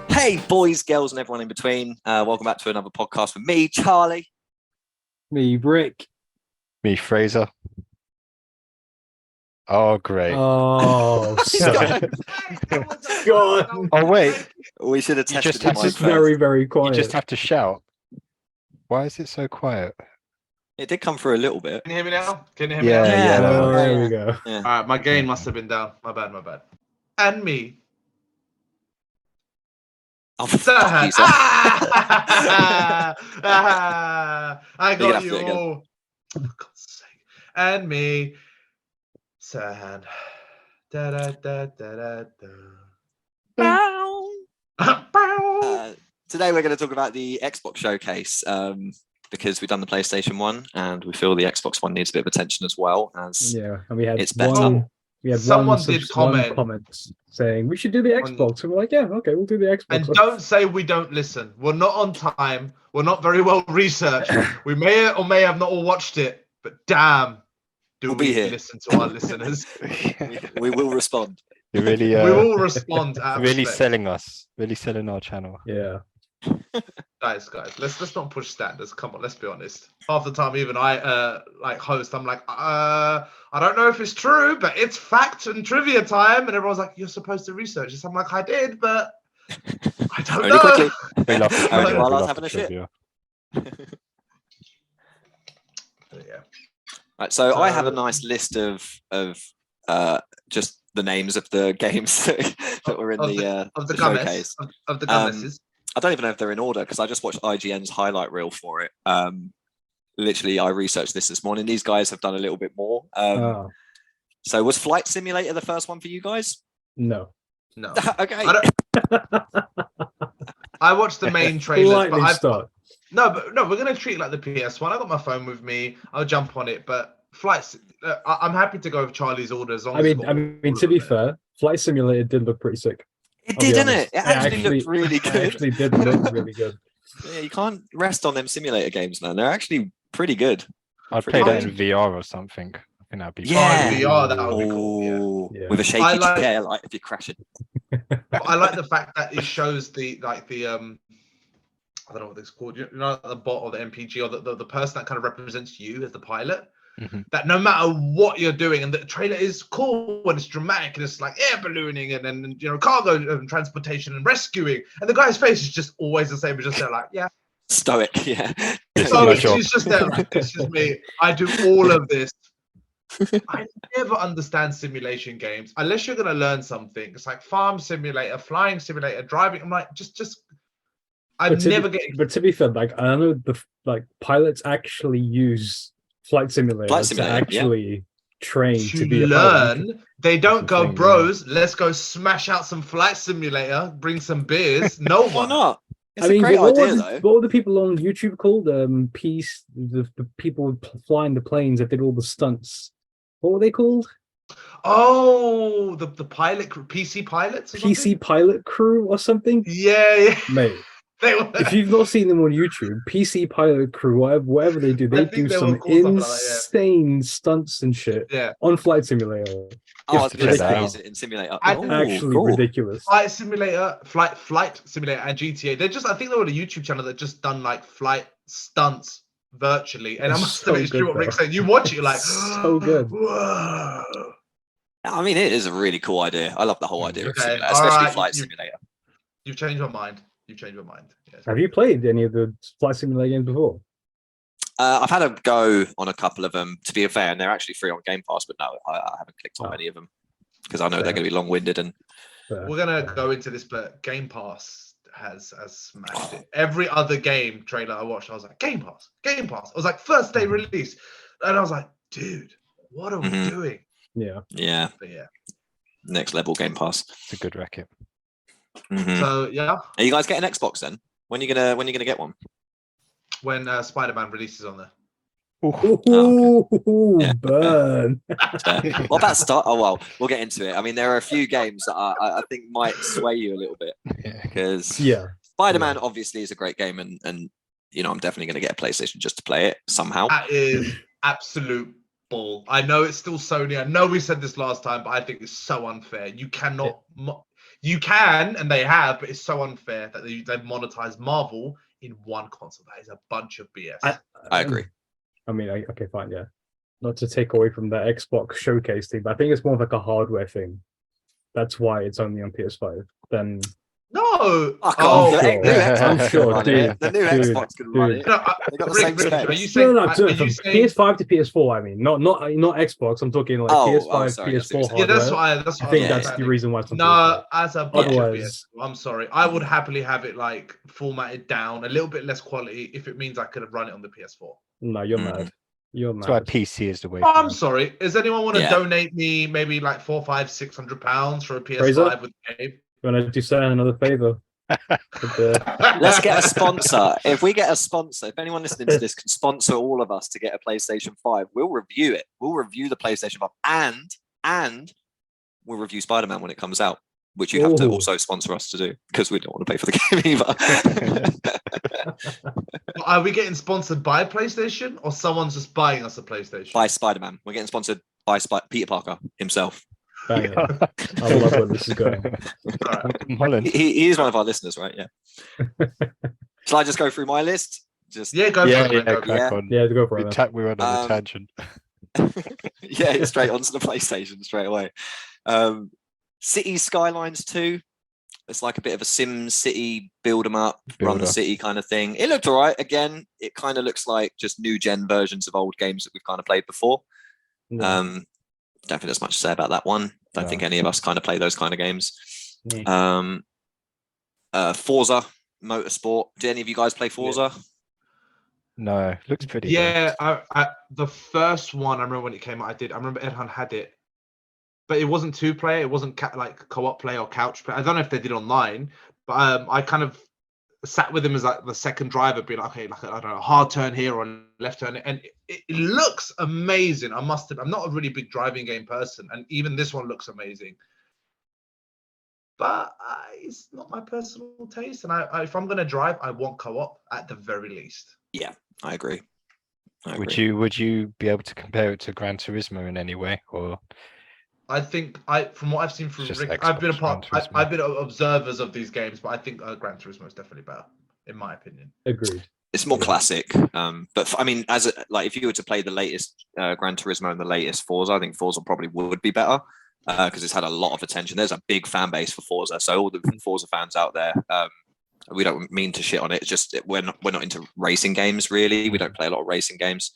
Hey, boys, girls, and everyone in between. Welcome back to another podcast with me, Charlie. Me, Rick. Me, Frazer. Oh, great. Oh, God. God. Oh, wait. We should have You tested just the have mic to It's first. very, very You quiet. just have to shout. Why is it so quiet? It did come through a little bit. Can you hear me now? Can you hear me Yeah, now? yeah. Oh, yeah. there we go. Yeah. All right, my gain must have been down. My bad. And me. Oh, fuck Serhan. you, sir. I You're gonna got have to you do it again. all. For God's sake. And me. Serhan. Da da da da da da. Today we're going to talk about the Xbox showcase because we've done the PlayStation one and we feel the Xbox one needs a bit of attention as well. As Yeah, and we had It's better. Someone did comment. comments saying we should do the Xbox, and we're like, yeah, okay, we'll do the Xbox. And don't say we don't listen. We're not on time. We're not very well researched. We may or may have not all watched it, but damn, do We'll be we here. listen to our listeners? we will respond. You're really, We will respond. Out of really respect. selling us. Really selling our channel. Yeah, Guys, let's not push standards. Come on, let's be honest. Half the time, even I host, I'm like, I don't know if it's true, but it's fact and trivia time, and everyone's like, you're supposed to research this. I'm like, I did, but I don't Only know. quickly. We love the Only trivia, while we I was love having the a shit. trivia. Yeah. Right, so I have a nice list of just the names of the games that were in the showcase. Of the gummies. I don't even know if they're in order because I just watched IGN's highlight reel for it. Literally, I researched this morning. These guys have done a little bit more. So was Flight Simulator the first one for you guys? no. No. Okay. I watched the main trailers, Lightning but start. No, we're gonna treat it like the PS1. I got my phone with me. I'll jump on it, but flights. I'm happy to go with Charlie's order as long I as mean, it's got all to of be it. fair, Flight Simulator did look pretty sick. It I'll be did, didn't honest. it? It actually looked really It good. actually did look really good. Yeah, you can't rest on them simulator games, man. They're actually pretty good. I'd Pretty play that good. in VR or something. I think that'd be Yeah. Oh, in VR, that would be cool. Oh, Yeah. with a shaky I like- chair, like if you're crashing. But I like the fact that it shows the I don't know what it's called. You know, the bot or the MPG or the person that kind of represents you as the pilot. Mhm. That no matter what you're doing, and the trailer is cool and it's dramatic and it's like air ballooning and then cargo and transportation and rescuing, and the guy's face is just always the same. It's just there like Stoic, yeah. It's so my job. she's just there like it's just me. I do all of this. I never understand simulation games unless you're gonna learn something. It's like farm simulator, flying simulator, driving. I'm like just. I never get. But to be fair, like I know pilots actually use Flight Simulator, to actually train to be a pilot. learn. They don't That's the go, thing, bros. Let's go smash out some Flight Simulator. Bring some beers. No Why one. not? It's I mean, a great what idea, were though. what were the people on YouTube called? The people flying the planes that did all the stunts. What were they called? Oh, the pilot PC pilots. Or PC something? Pilot Crew or something? Yeah. Mate, They were. if you've not seen them on YouTube, PC Pilot Crew, whatever they do, I they think do they were some called something like that, yeah. insane stunts and shit Yeah. on Flight Simulator. Oh, I was to going to check that say, out. is it in Simulator? I- Oh, Actually cool. ridiculous. Flight Simulator, Flight Simulator, and GTA. They're just. I think they were a YouTube channel that just done like flight stunts virtually. And I It's must so admit, it's true good, what Rick though. said. You watch it, you're like, So good. Whoa. I mean, it is a really cool idea. I love the whole idea of Okay, Simulator, especially alright, Flight you- Simulator. You've changed my mind. Yes. Have you played any of the Flight Simulator games before? I've had a go on a couple of them, to be fair, and they're actually free on Game Pass, but no, I haven't clicked on Oh. many of them because I know they're Fair. going to be long-winded and We're gonna go into this, but Game Pass has smashed it. Every other game trailer I watched, I was like, Game Pass. I was like, first day release, and I was like, dude, what are we Mhm. doing? Yeah. yeah, But yeah. next level Game Pass. It's a good racket. Mhm. So yeah, Are you guys getting Xbox then? When are you gonna get one? when Spider-Man releases on there. Ooh, Yeah. burn. What about Star? Oh well, we'll get into it. I mean, there are a few games that I think might sway you a little bit Yeah. because Yeah. Spider-Man obviously is a great game, and I'm definitely going to get a PlayStation just to play it somehow. That is absolute bull. I know it's still Sony. I know we said this last time, but I think it's so unfair. You cannot. You can, and they have, but it's so unfair that they've monetized Marvel in one console. That is a bunch of BS. I agree. I mean, okay, fine, yeah. Not to take away from the Xbox showcase thing, but I think it's more of like a hardware thing. That's why it's only on PS5. Then no, I'm sure, dude. The new Xbox can run it. No, They got the same Rick, specs. are you saying, no, PS5 to PS4? I mean, not Xbox. I'm talking like PS5, sorry, PS4 hardware. Yeah, that's what I think that's the reason why. No, as a bunch of Otherwise, PS4, I'm sorry. I would happily have it like formatted down, a little bit less quality, if it means I could have run it on the PS4. No, you're mad. You're mad. That's why PC is the way. Oh, I'm sorry. Does anyone want to donate me maybe like £400, £500, £600 for a PS5 Frazer? with the game? You want to do Serhan another favor? Let's get a sponsor. If we get a sponsor, if anyone listening to this can sponsor all of us to get a PlayStation 5, we'll review it. We'll review the PlayStation 5 and we'll review Spider-Man when it comes out, which you have to also sponsor us to do because we don't want to pay for the game either. Are we getting sponsored by PlayStation or someone's just buying us a PlayStation? By Spider-Man. We're getting sponsored by Peter Parker himself. I love where this is going. Holland. He is one of our listeners, right? Yeah. Shall I just go through my list? Go for it. Go for it. We're on a tangent. Yeah, straight onto the PlayStation straight away. City Skylines 2. It's like a bit of a Sim City build 'em up, run the city kind of thing. It looked all right. Again, it kind of looks like just new gen versions of old games that we've kind of played before. Don't think there's much to say about that one. Don't think any of us kind of play those kind of games. Forza Motorsport. Did any of you guys play Forza? No, looks pretty. Yeah, the first one I remember when it came out. I remember Erhan had it, but it wasn't two-player. It wasn't like co-op play or couch play. I don't know if they did online, but I kind of sat with him as like the second driver, being like, okay, like I don't know, hard turn here or left turn, and it looks amazing. I'm not a really big driving game person, and even this one looks amazing. But it's not my personal taste, and if I'm gonna drive, I want co-op at the very least. Yeah, I agree. Would you be able to compare it to Gran Turismo in any way, or? I think from what I've seen from Rick, I've been observers of these games, but I think Gran Turismo is definitely better, in my opinion. Agreed. It's more classic, but I mean, if you were to play the latest Gran Turismo and the latest Forza, I think Forza probably would be better because it's had a lot of attention. There's a big fan base for Forza, so all the Forza fans out there, we don't mean to shit on it. It's just we're not into racing games really. We don't play a lot of racing games,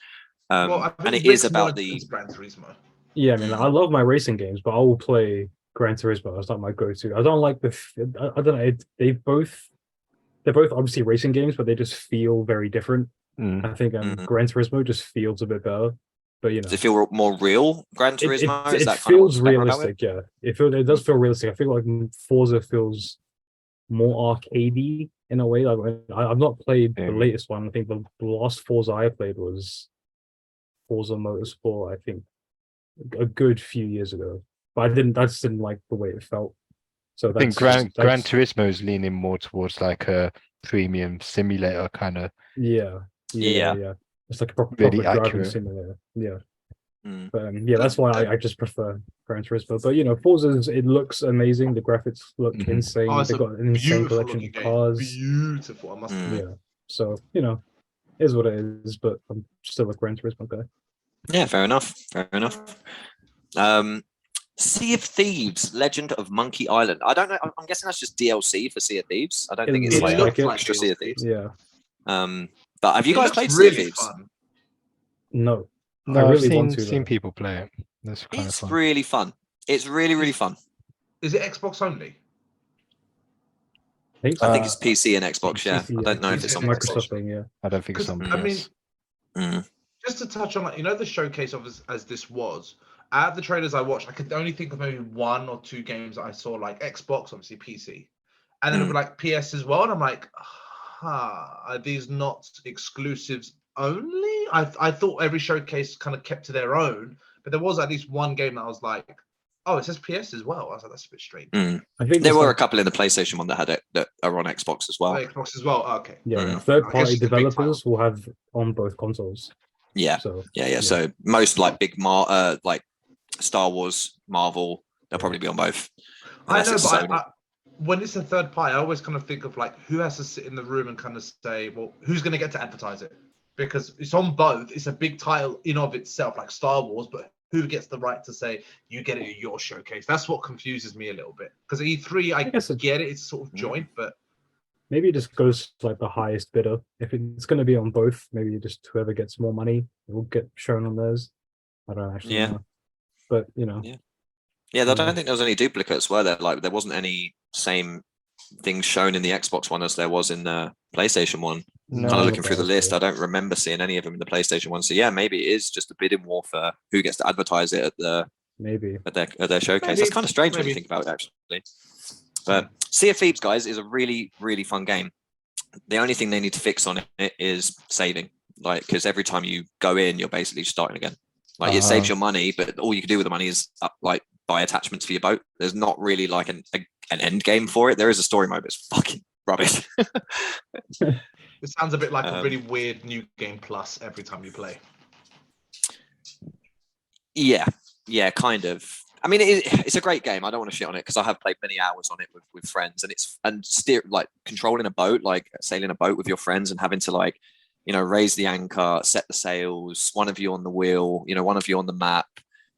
and it is about the Gran Turismo. Yeah, I mean, I love my racing games, but I will play Gran Turismo. It's not my go-to. I don't like I don't know. They're both obviously racing games, but they just feel very different. I think Gran Turismo just feels a bit better. But does it feel more real? Gran Turismo it feels realistic. Yeah, it does feel realistic. I feel like Forza feels more arcadey in a way. Like I've not played the latest one. I think the last Forza I played was Forza Motorsport. I think a good few years ago, but I just didn't like the way it felt. So I think Gran Turismo is leaning more towards like a premium simulator kind of. Yeah. It's like a proper driving simulator. Yeah. But that's why I just prefer Gran Turismo. But Forza, it looks amazing. The graphics look insane. They've got an insane collection of cars. Beautiful, I must admit. Yeah. So is what it is. But I'm still a Gran Turismo guy. Yeah, fair enough. Sea of Thieves, Legend of Monkey Island. I don't know. I'm guessing that's just DLC for Sea of Thieves. I don't think it's like extra Sea of Thieves. Yeah. But have you guys played Sea of Thieves? No. I've seen people play it. That's kind of fun. Really fun. It's really, really fun. Is it Xbox only? I think it's PC and Xbox. Yeah, I don't know if it's on Microsoft thing. Yeah, I don't think it's on. I mean, just to touch on the showcase of as this was. Out of the trailers I watched, I could only think of maybe one or two games that I saw, like Xbox, obviously PC, and then it was like PS as well. And I'm like, are these not exclusives only? I thought every showcase kind of kept to their own, but there was at least one game that I was like, oh, it says PS as well. I was like, that's a bit strange. I think there were a couple in the PlayStation one that had it that are on Xbox as well. Xbox as well. Okay. Yeah, third-party developers will have on both consoles. Yeah. So Yeah. So most like big like Star Wars, Marvel, they'll probably be on both. I Unless know, it's but Sony. when it's a third party, I always kind of think of like who has to sit in the room and kind of say, well, who's going to get to advertise it? Because it's on both. It's a big title in of itself, like Star Wars, but who gets the right to say you get it at your showcase? That's what confuses me a little bit. Because E3, I guess get it; it's sort of joint, but maybe it just goes to, like the highest bidder. If it's going to be on both, maybe just whoever gets more money will get shown on theirs. I don't actually know, but you know. Yeah, I don't think there was any duplicates, were there? Like there wasn't any same things shown in the Xbox one as there was in the PlayStation one. No, Kind of looking through the list, I don't remember seeing any of them in the PlayStation one. So yeah, maybe it is just a bidding war for who gets to advertise it at the their showcase. Maybe. That's kind of strange when you think about it, actually. But Sea of Thieves, guys, is a really, really fun game. The only thing they need to fix on it is saving. Like, because every time you go in, you're basically starting again. Like, it saves your money, but all you can do with the money is buy attachments for your boat. There's not really like an end game for it. There is a story mode, but it's fucking rubbish. it sounds a bit like a really weird new game plus every time you play. Yeah, kind of. I mean, it's a great game. I don't want to shit on it because I have played many hours on it with friends, and controlling a boat, like sailing a boat with your friends and having to raise the anchor, set the sails, one of you on the wheel, one of you on the map.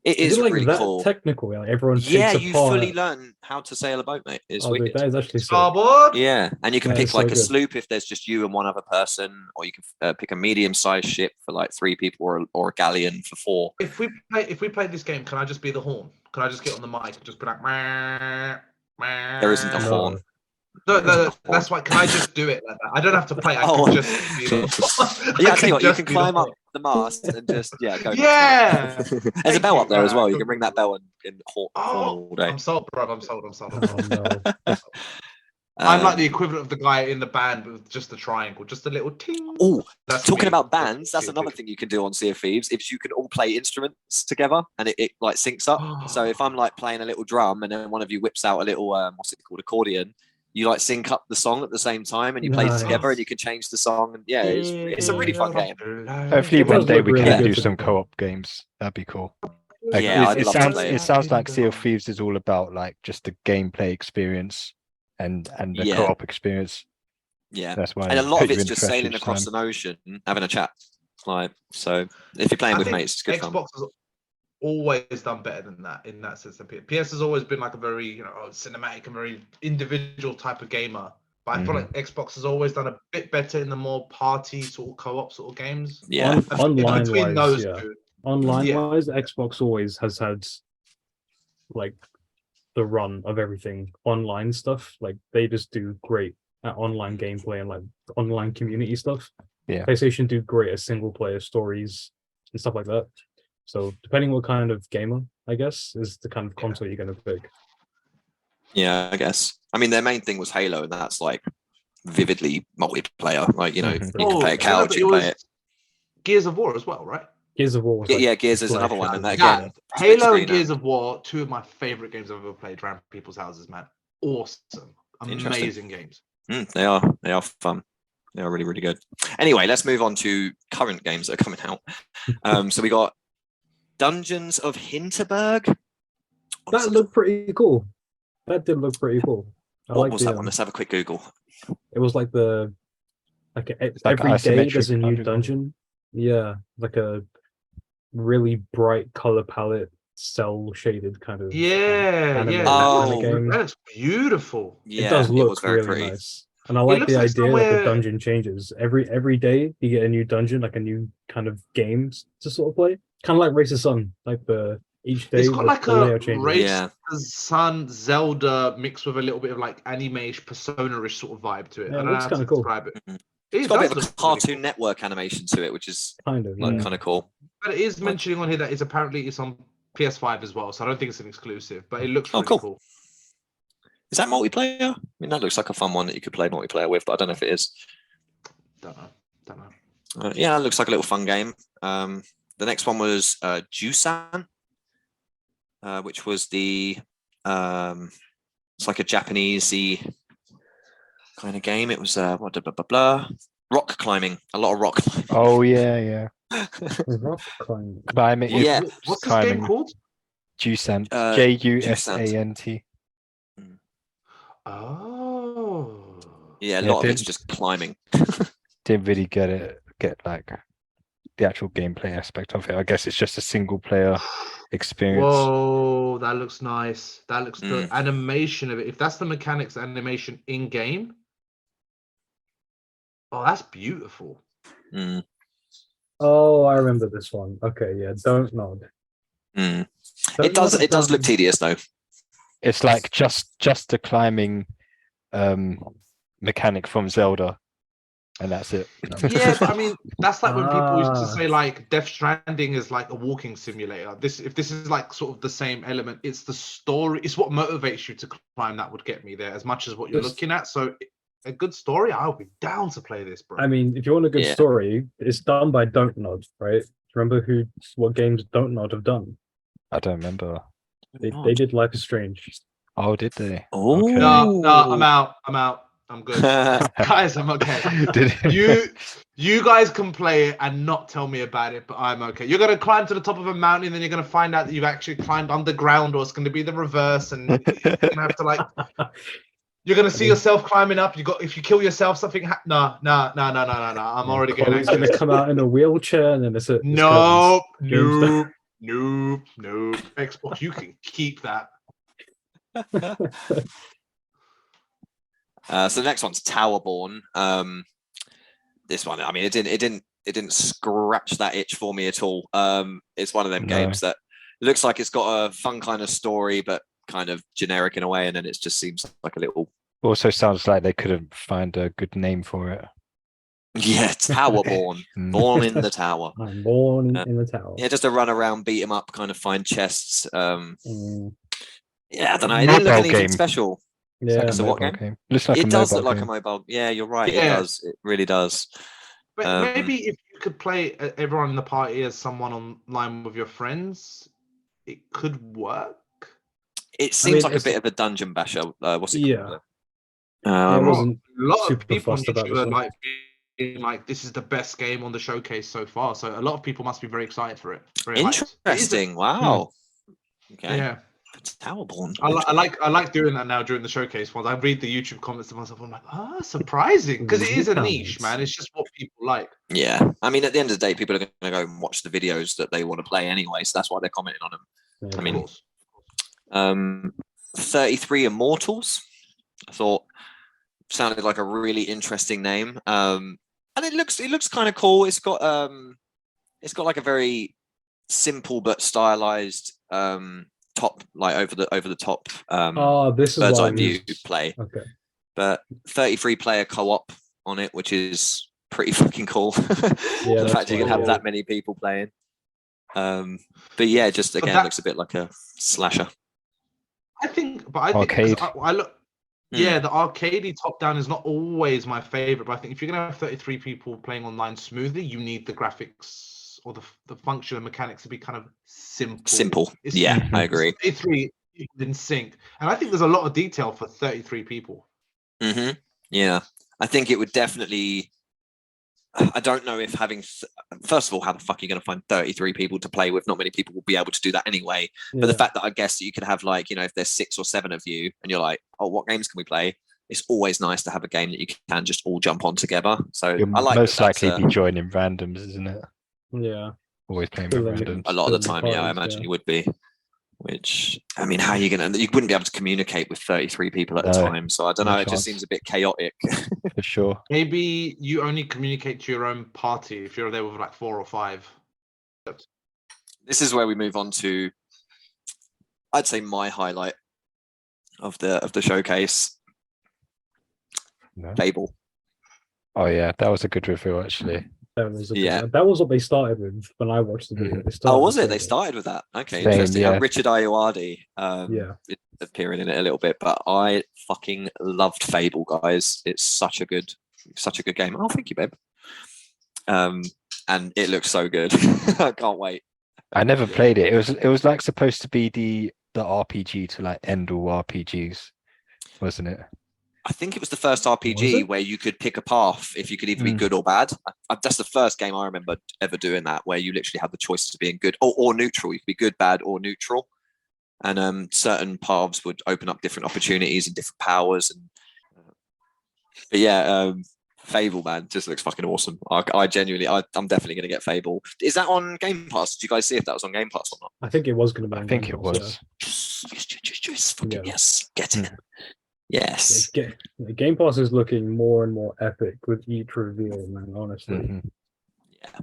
It is like really that cool. Technical, like everyone. Yeah, takes you apart. fully learn how to sail a boat, mate. It's wicked. That is actually starboard. Yeah, and you can That pick is like so a good. sloop if there's just you and one other person, or you can pick a medium-sized ship for like 3 people, or a galleon for 4. If we play this game, can I just be the horn? Can I just get on the mic and just be like, meh, meh? There isn't a horn. No, that's why. Can I just do it like that? I don't have to play. I can just be the Yeah, I tell you what, you can climb up the mast and just go. Yeah. There's a bell up there as well. You can ring that bell and horn all day. I'm sold, bro. I'm sold. Oh, no. I'm like the equivalent of the guy in the band with just the triangle, just a little ting. Oh, talking me. about bands, that's another thing you can do on Sea of Thieves. If you can all play instruments together and it like syncs up. So if I'm like playing a little drum and then one of you whips out a little what's it called, accordion, you like sync up the song at the same time and you play together and you can change the song. And yeah, it's a really fun game. Hopefully one day we really can good do to some play. co-op games. That'd be cool. Yeah, I'd it love to sounds play it. it sounds like Sea of Thieves is all about like just the gameplay experience and the co-op experience. Yeah, that's why. And a lot of it's just sailing across an ocean, having a chat. Like, so if you're playing with mates, it's good Xbox fun. has always done better than that in that sense. PS has always been like a very cinematic and very individual type of gamer. But I feel like Xbox has always done a bit better in the more party sort of co-op sort of games. Yeah, online between wise, those two. Online wise, Xbox always has had like the run of everything online stuff. Like they just do great at online gameplay and like online community stuff. Yeah, PlayStation do great at single player stories and stuff like that. So depending what kind of gamer, I guess, is the kind of console you're going to pick. Yeah, I guess. I mean, their main thing was Halo, and that's like vividly multiplayer. Like, you can play a couch, you can play it. Gears of War as well, right? Gears of War. Was Gears is another one. And that Yeah, again, Halo and Gears of War, 2 of my favorite games I've ever played around people's houses, man. Awesome. Amazing games. They are fun. They are really, really good. Anyway, let's move on to current games that are coming out. So we got Dungeons of Hinterberg. That looked pretty cool. That did look pretty cool. What was that one? Let's have a quick Google. It was like every day there's a new dungeon. Yeah, like a really bright color palette, cell shaded kind of. Yeah. Game. That looks beautiful. Yeah, it does look very really pretty. nice. And I like the idea that the dungeon changes. Every day you get a new dungeon, like a new kind of game to sort of play. Kind of like Race of Sun, like each day. It's got like a Race of Sun Zelda mixed with a little bit of like anime-ish, Persona-ish sort of vibe to it. Yeah, I don't know how to describe it. It's got a bit of a Cartoon Network animation to it, which is kind of cool. But it is mentioning on here that it's on PS5 as well, so I don't think it's an exclusive. But it looks really cool. Is that multiplayer? I mean, that looks like a fun one that you could play multiplayer with, but I don't know if it is. Don't know. Yeah, it looks like a little fun game. The next one was Jusan, which was it's like a Japanesey kind of game. It was rock climbing, a lot of rock climbing. Oh yeah. Rock climbing. Climbing. Yeah. What's this climbing. game called? Jusant. Uh, Jusant. Oh. Yeah, a Yeah, lot of it's didn't- just climbing. Didn't really get like the actual gameplay aspect of it. I guess it's just a single player experience. Whoa, that looks nice. That looks the Mm. animation of it. If that's the mechanics animation in game, oh, that's beautiful. Mm, Oh, I remember this one. Okay, yeah, don't nod. mm. Don't It does. Nod It does look done- tedious though. It's like just the climbing mechanic from Zelda, and that's it. Yeah, but I mean, that's like when people used to Ah. say like Death Stranding is like a walking simulator. If this is like sort of the same element, it's the story. It's what motivates you to climb that would get me there as much as what you're Just- looking at. So a good story, I'll be down to play this, bro. I mean, if you want a good Yeah. story, it's done by Don't Nod, right? Remember what games Don't Nod have done? I don't remember. They did Life is Strange. Oh, did they? Oh, Okay. No, I'm out. I'm good. Guys, I'm okay. Did You guys can play it and not tell me about it, but I'm okay. You're gonna climb to the top of a mountain, and then you're gonna find out that you've actually climbed underground, or it's gonna be the reverse, and you're gonna have to like. You're gonna see yourself climbing up. If you kill yourself, something. No. I'm already getting Chloe's gonna anxious. come out in a wheelchair, and then it's a No, Games no. Xbox, you can keep that. So the next one's Towerborn. This one, I mean, it didn't scratch that itch for me at all. It's one of them No. games that looks like it's got a fun kind of story, but kind of generic in a way, and then it just seems like a little Also sounds like they couldn't find a good name for it. Towerborn, Mm. born in the tower. I'm born Yeah. in the tower. Yeah, just a run around, beat 'em up, kind of find chests. Mm, Yeah, I don't know. It didn't look Mobile anything game. special. It's yeah. like a So what mobile game? Looks like It a does mobile look like a game. mobile. Yeah, you're right. It Yeah. does. It really does. But Um, maybe if you could play everyone in the party as someone online with your friends, it could work. It seems mean, like a it's- bit of a dungeon basher. What's it Yeah. called? I Um, wasn't A lot of super people on fussed about YouTube this are one. like being like, "This is the best game on the showcase so far." So a lot of people must be very excited for it. Very hyped. It is a- interesting. Wow. Okay. Yeah, Towerborn. I like doing that now during the showcase ones. I read the YouTube comments to myself. I'm like, surprising, because it is a niche, man. It's just what people like. Yeah. I mean, at the end of the day, people are going to go and watch the videos that they want to play anyway. So that's why they're commenting on them. Yeah. I mean, Of course. 33 Immortals. I thought sounded like a really interesting name. And it looks kind of cool. It's got like a very simple but stylized top, like over the top This is bird's what eye I view used. play. Okay. But 33 player co-op on it, which is pretty fucking cool. Yeah, The that's fact you can cool, have yeah. that many people playing. But yeah, just again, that- looks a bit like a slasher. I think 'cause Arcade. I look. Mm. Yeah, the arcadey top down is not always my favorite, but I think if you're gonna have 33 people playing online smoothly, you need the graphics or the functional mechanics to be kind of simple. It's- Yeah, I agree. 33 people in sync, and I think there's a lot of detail for 33 people. Yeah, I think it would definitely. I don't know if having. First of all, how the fuck are you going to find 33 people to play with? Not many people will be able to do that anyway. But the Yeah. fact that I guess that you could have like, if there's 6 or 7 of you and you're like, oh, what games can we play? It's always nice to have a game that you can just all jump on together. So You'll I like most that that's, likely be joining randoms, isn't it? Yeah. Always playing with Filling it. randoms. a lot of the Building time. Yeah, I parties, imagine yeah. you would be. Which I mean, how are you gonna? You wouldn't be able to communicate with 33 people at a No, time. So I don't no know. It just chance. seems a bit chaotic. For sure. Maybe you only communicate to your own party if you're there with like 4 or 5. This is where we move on to, I'd say, my highlight of the showcase. No. Fable. Oh yeah, that was a good review actually. That was Yeah. that was what they started with when I watched the video. They started Oh, was with it? They Fable. started with that. Okay, Same, interesting. yeah. Richard Ayoade Yeah. appearing in it a little bit, but I fucking loved Fable, guys. It's such a good game. Oh, thank you, babe. And it looks so good. I can't wait. I never played it. It was like supposed to be the RPG to like end all RPGs, wasn't it? I think it was the first Was RPG it? where you could pick a path if you could either be good or bad. That's the first game I remember ever doing that, where you literally had the choice of being good or neutral. You could be good, bad, or neutral, and certain paths would open up different opportunities and different powers. And but yeah, Fable, man, just looks fucking awesome. I genuinely, I'm definitely going to get Fable. Is that on Game Pass? Did you guys see if that was on Game Pass or not? I think it was going to be. I on think Game it Pass, was. Yes, fucking Yeah. yes, get it. Yes. Game Pass is looking more and more epic with each reveal, man. Honestly, Mhm. Yeah.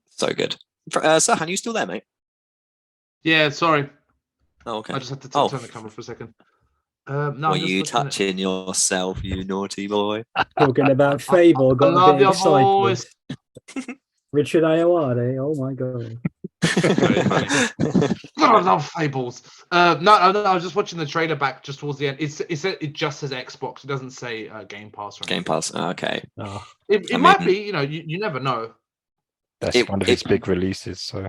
So good. Serhan, you still there, mate? Yeah, sorry. Oh, okay. I just had to Oh. turn the camera for a second. No, Were I'm just you looking at- touching yourself, you naughty boy? talking about Fable, I got love a bit your excited. voice. Richard Ayoade, oh my god. Very funny. God, I love Fables. No, I was just watching the trailer back just towards the end. It just says Xbox. It doesn't say Game Pass or anything. Game Pass. Okay. Oh, It I might mean- be. You never know. That's one of his big releases, so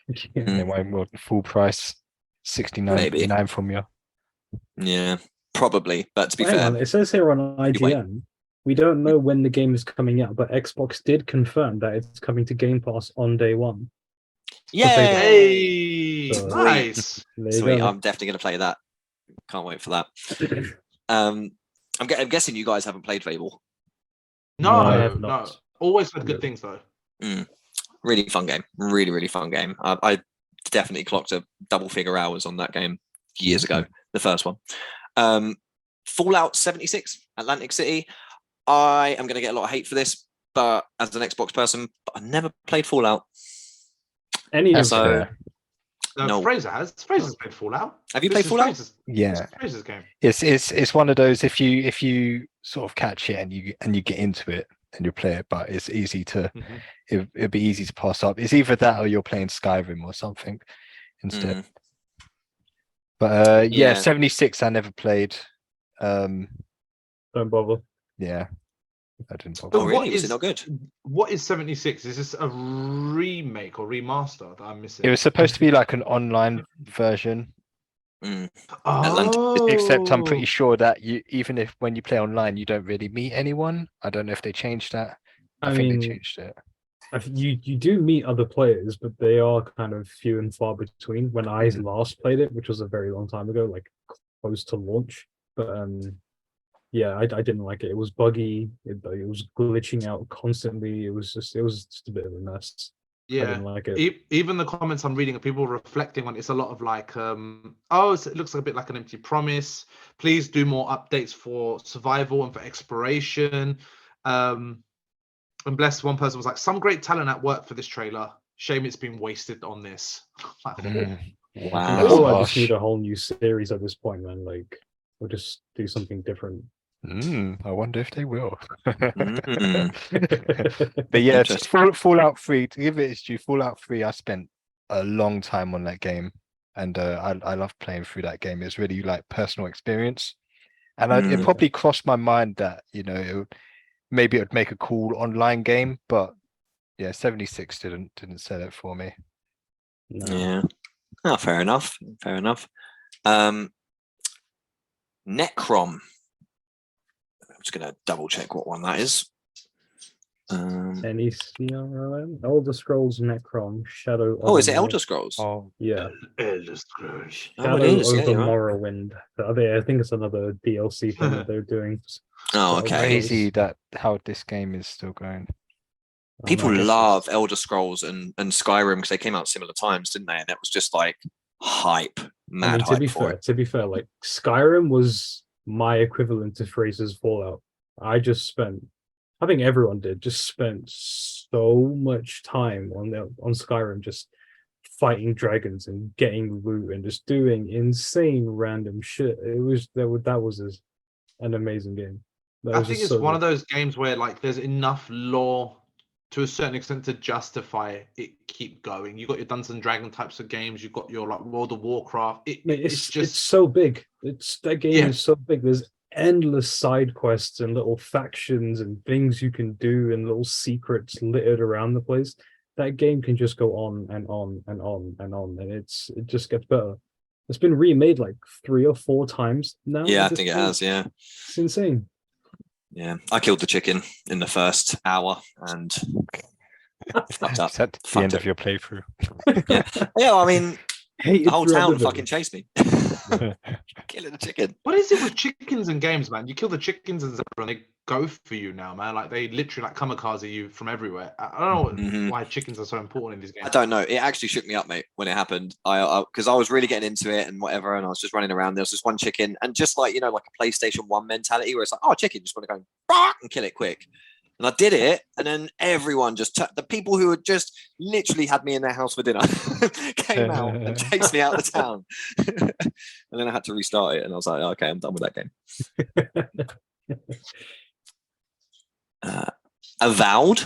yeah. Mm. they won't want full price, $69.99 from you. Yeah, probably. But to be Hang fair, on, it says here on wait. IGN, we don't know when the game is coming out, but Xbox did confirm that it's coming to Game Pass on day one. yay! Hey, So- nice. There you Sweet. go. I'm definitely going to play that. Can't wait for that. I'm guessing you guys haven't played Fable. No, I No, have no. not. Always had good things though. Really fun game. Really, really fun game. I definitely clocked a double figure hours on that game years ago, the first one. Fallout 76, Atlantic City. I am going to get a lot of hate for this, but as an Xbox person, I never played Fallout. Any of That's So- fair. No. Fraser has. Fraser's played Fallout. Have you This played is Fallout? Fraser's- Yeah, this is Fraser's game. it's one of those if you sort of catch it and you get into it and you play it, but it's easy to Mhm. it'd be easy to pass up. It's either that or you're playing Skyrim or something instead. Mm. But yeah, Yeah. 76 I never played. Don't bother. Yeah, I didn't But bother. Oh, really? what Was it is- not good? What is 76? Is this a remake or remaster that I'm missing? It was supposed to be like an online version, Mm. Oh, except I'm pretty sure that you even if when you play online you don't really meet anyone. I don't know if they changed that. I think mean, they changed it. you do meet other players, but they are kind of few and far between. When I last played it, which was a very long time ago, like close to launch, but yeah, I didn't like it. It was buggy. It was glitching out constantly. It was just a bit of a mess. I yeah. didn't like it. Even the comments I'm reading of people reflecting on it's a lot of like, it looks a bit like an empty promise. Please do more updates for survival and for exploration. And bless, one person was like, some great talent at work for this trailer. Shame it's been wasted on this. Like, Mm. I Wow. feel like I Harsh. just need a whole new series at this point, man. Like, we'll just do something different. I wonder if they will. Mm. But yeah, it's Interesting. Fallout 3, to give it its due, Fallout 3, I spent a long time on that game. And I love playing through that game. It's really like personal experience. And it Mm. probably crossed my mind that, maybe it would make a cool online game, but yeah, 76 didn't sell it for me. No. Yeah. Oh, fair enough. Fair enough. Necrom. I'm just gonna double check what one that is. NECROM? Elder Scrolls Necrom, Shadow Oh, of is it Mor- Elder Scrolls? Oh, Yeah, Elder Scrolls. Oh, Shadow it is. over Yeah, you're right. Morrowind. I think it's another DLC thing that they're doing. Oh, Elder okay. crazy Scrolls. that how this game is still going. People I guess love Elder Scrolls and Skyrim because they came out similar times, didn't they? And it was just like hype, mad to hype be for fair, it. like Skyrim was my equivalent to Fraser's Fallout. I think everyone just spent so much time on Skyrim, just fighting dragons and getting loot and just doing insane random shit. That was an amazing game. I think it's one of those games where like there's enough lore to a certain extent to justify it keep going. You got your Dungeons and Dragon types of games, you've got your like World of Warcraft. It's so big. That game is so big. There's endless side quests and little factions and things you can do and little secrets littered around the place. That game can just go on and on and on and on, and it just gets better. It's been remade like 3 or 4 times now. Yeah, I at this think it point. has. Yeah, It's insane. yeah. I killed the chicken in the first hour and fucked up. Is that the Fucked end it. of your playthrough? Yeah, I mean, Hated the whole throughout town the fucking village. chased me. Killing the chicken. What is it with chickens and games, man? You kill the chickens and they go for you now, man. Like they literally like kamikaze you from everywhere. I don't know Mhm. why chickens are so important in these games. I don't know. It actually shook me up, mate, when it happened. Because I was really getting into it and whatever, and I was just running around. There was this one chicken, and just like like a PlayStation 1 mentality, where it's like, oh, chicken, just want to go "Bark," and kill it quick. And I did it, and then everyone the people who had just literally had me in their house for dinner came out and chased me out of the town. And then I had to restart it, and I was like, oh, okay, I'm done with that game. Avowed.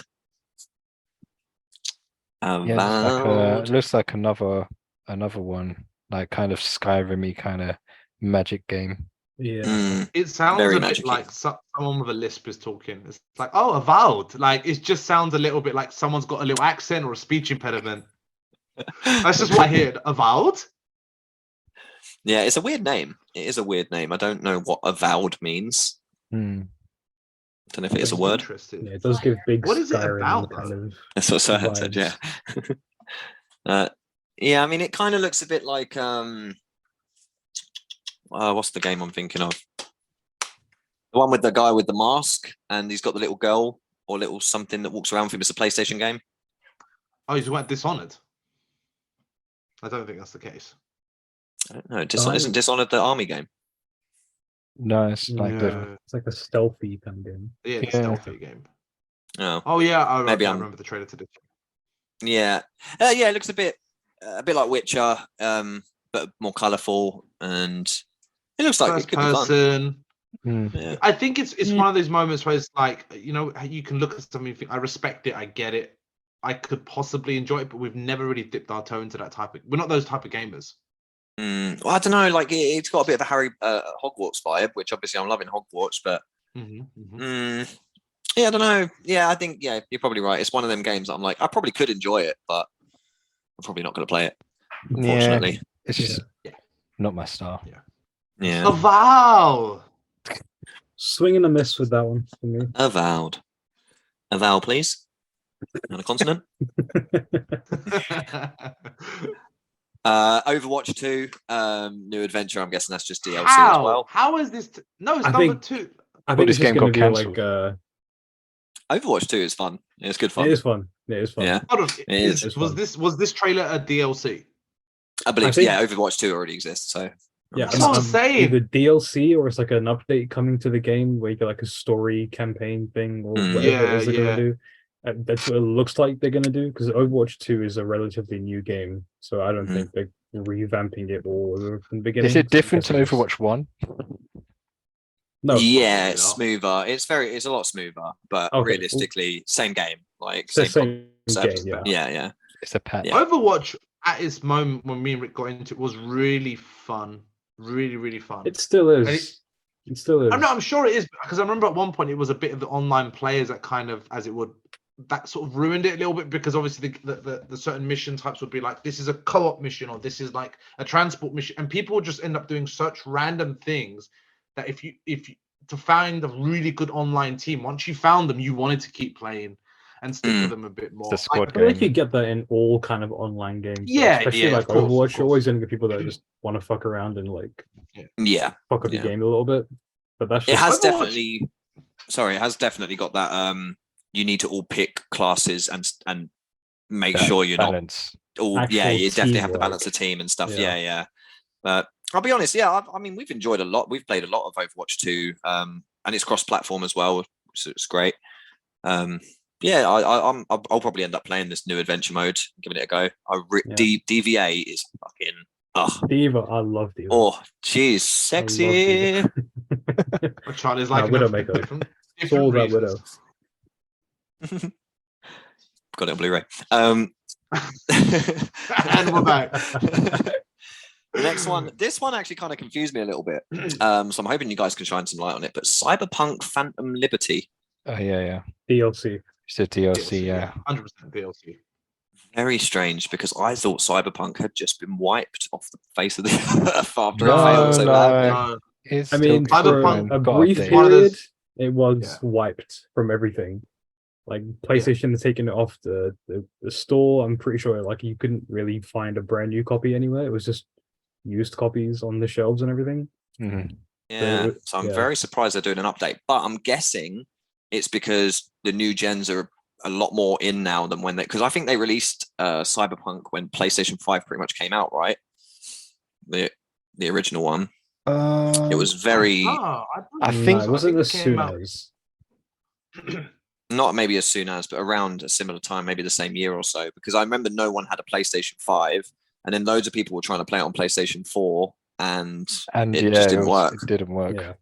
Yeah, looks like another one, like kind of Skyrim-y kind of magic game. Yeah. It sounds Very a bit magic-y. like someone with a lisp is talking. It's like, oh, avowed. Like it just sounds a little bit like someone's got a little accent or a speech impediment. That's just what I heard. Avowed. Yeah, it's a weird name. It is a weird name. I don't know what avowed means. Hmm. I don't know if it is a word. Interesting. Yeah, it does give big What is it Skyrim about, kind though? of. That's what Serhan said, yeah. Yeah, I mean, it kind of looks a bit like what's the game I'm thinking of? The one with the guy with the mask, and he's got the little girl or little something that walks around with him. It's a PlayStation game. Oh, he's about Dishonored. I don't think that's the case. I don't know. Isn't Dishonored the army game? No, it's like It's like a stealthy kind of game. Yeah, the Yeah. stealthy game. Oh, Oh yeah, Maybe I I'm- remember the trailer to this. yeah, yeah. It looks a bit like Witcher, but more colourful, and it looks like First it could be fun. person. Yeah. I think it's one of those moments where it's like, you can look at something and think, I respect it, I get it, I could possibly enjoy it, but we've never really dipped our toe into that type of. We're not those type of gamers. Well, I don't know. Like it's got a bit of a Harry Hogwarts vibe, which obviously I'm loving Hogwarts, but yeah, I don't know. Yeah, I think you're probably right. It's one of them games that I'm like, I probably could enjoy it, but I'm probably not going to play it. Unfortunately, It's just Yeah. not my style. yeah. Avowed. Swing and a miss with that one for me. Avowed. Avow, please. On a consonant. Overwatch 2, new adventure. I'm guessing that's just DLC as well. How is this? No, it's I number think- 2. I think this it's just game going got to be like cancelled. Overwatch 2 is fun. It's good fun. it is fun. It is fun. Yeah, Hold on. it is. It's Was fun. this trailer a DLC? I believe. I think- Yeah, Overwatch 2 already exists. So Yeah, That's what I'm saying. Either DLC or it's like an update coming to the game where you get like a story campaign thing or whatever it is they're Yeah. gonna do. That's what it looks like they're gonna do because Overwatch 2 is a relatively new game, so I don't Mhm. think they're revamping it all from the beginning. Is it So I different to guess it's- Overwatch 1? No. yeah, it's not. smoother. It's a lot smoother, but Okay, realistically, same game. Like It's the same same concept. game, yeah. Yeah. It's a patch. Yeah. Overwatch at its moment when me and Rick got into it was really fun. Really, really fun. It still is. And It still is. I'm sure it is because I remember at one point it was a bit of the online players that kind of, as it would, that sort of ruined it a little bit because obviously the certain mission types would be like, this is a co-op mission or this is like a transport mission, and people would just end up doing such random things that if you to find a really good online team, once you found them, you wanted to keep playing and stick with them a bit more. The squad I think game. you get that in all kind of online games. though, Yeah, especially yeah, like of course, of Overwatch. You're always course. going to get people that just want to fuck around and like Yeah. fuck up your Yeah. game a little bit. But that's It just, has Overwatch- definitely. Sorry, it has definitely got that. You need to all pick classes and make That sure you're balance. not all. Actual Yeah, you definitely have to teamwork. balance the team and stuff. Yeah. Yeah. But I'll be honest. Yeah, I mean, we've enjoyed a lot. We've played a lot of Overwatch 2, and it's cross-platform as well, so it's great. Yeah, I'll probably end up playing this new adventure mode, giving it a go. Yeah. DVA is fucking Diva. I love Diva. oh, she's sexy. But Charlie's Nah, like Widowmaker. different It's all about reasons. Widow. Got it on Blu-ray. And we're back. The next one, this one actually kind of confused me a little bit. So I'm hoping you guys can shine some light on it. But Cyberpunk Phantom Liberty. Oh yeah. DLC. It's a DLC. Yeah. 100% DLC. Very strange, because I thought Cyberpunk had just been wiped off the face of the earth after it No, failed so badly. No, It's I still mean, good for and a got brief updated. One of period, those- it was Yeah. wiped from everything. Like PlayStation had taken it off the store. I'm pretty sure like you couldn't really find a brand new copy anywhere. It was just used copies on the shelves and everything. Mhm. Yeah, so I'm yeah. very surprised they're doing an update, but I'm guessing it's because the new gens are a lot more in now than when because I think they released Cyberpunk when PlayStation 5 pretty much came out, right? The original one. It was very I think- it wasn't it as came soon out- as. not maybe as soon as, but around a similar time, maybe the same year or so. Because I remember no one had a PlayStation 5, and then loads of people were trying to play it on PlayStation 4, and it yeah, just didn't work. It didn't work. Yeah.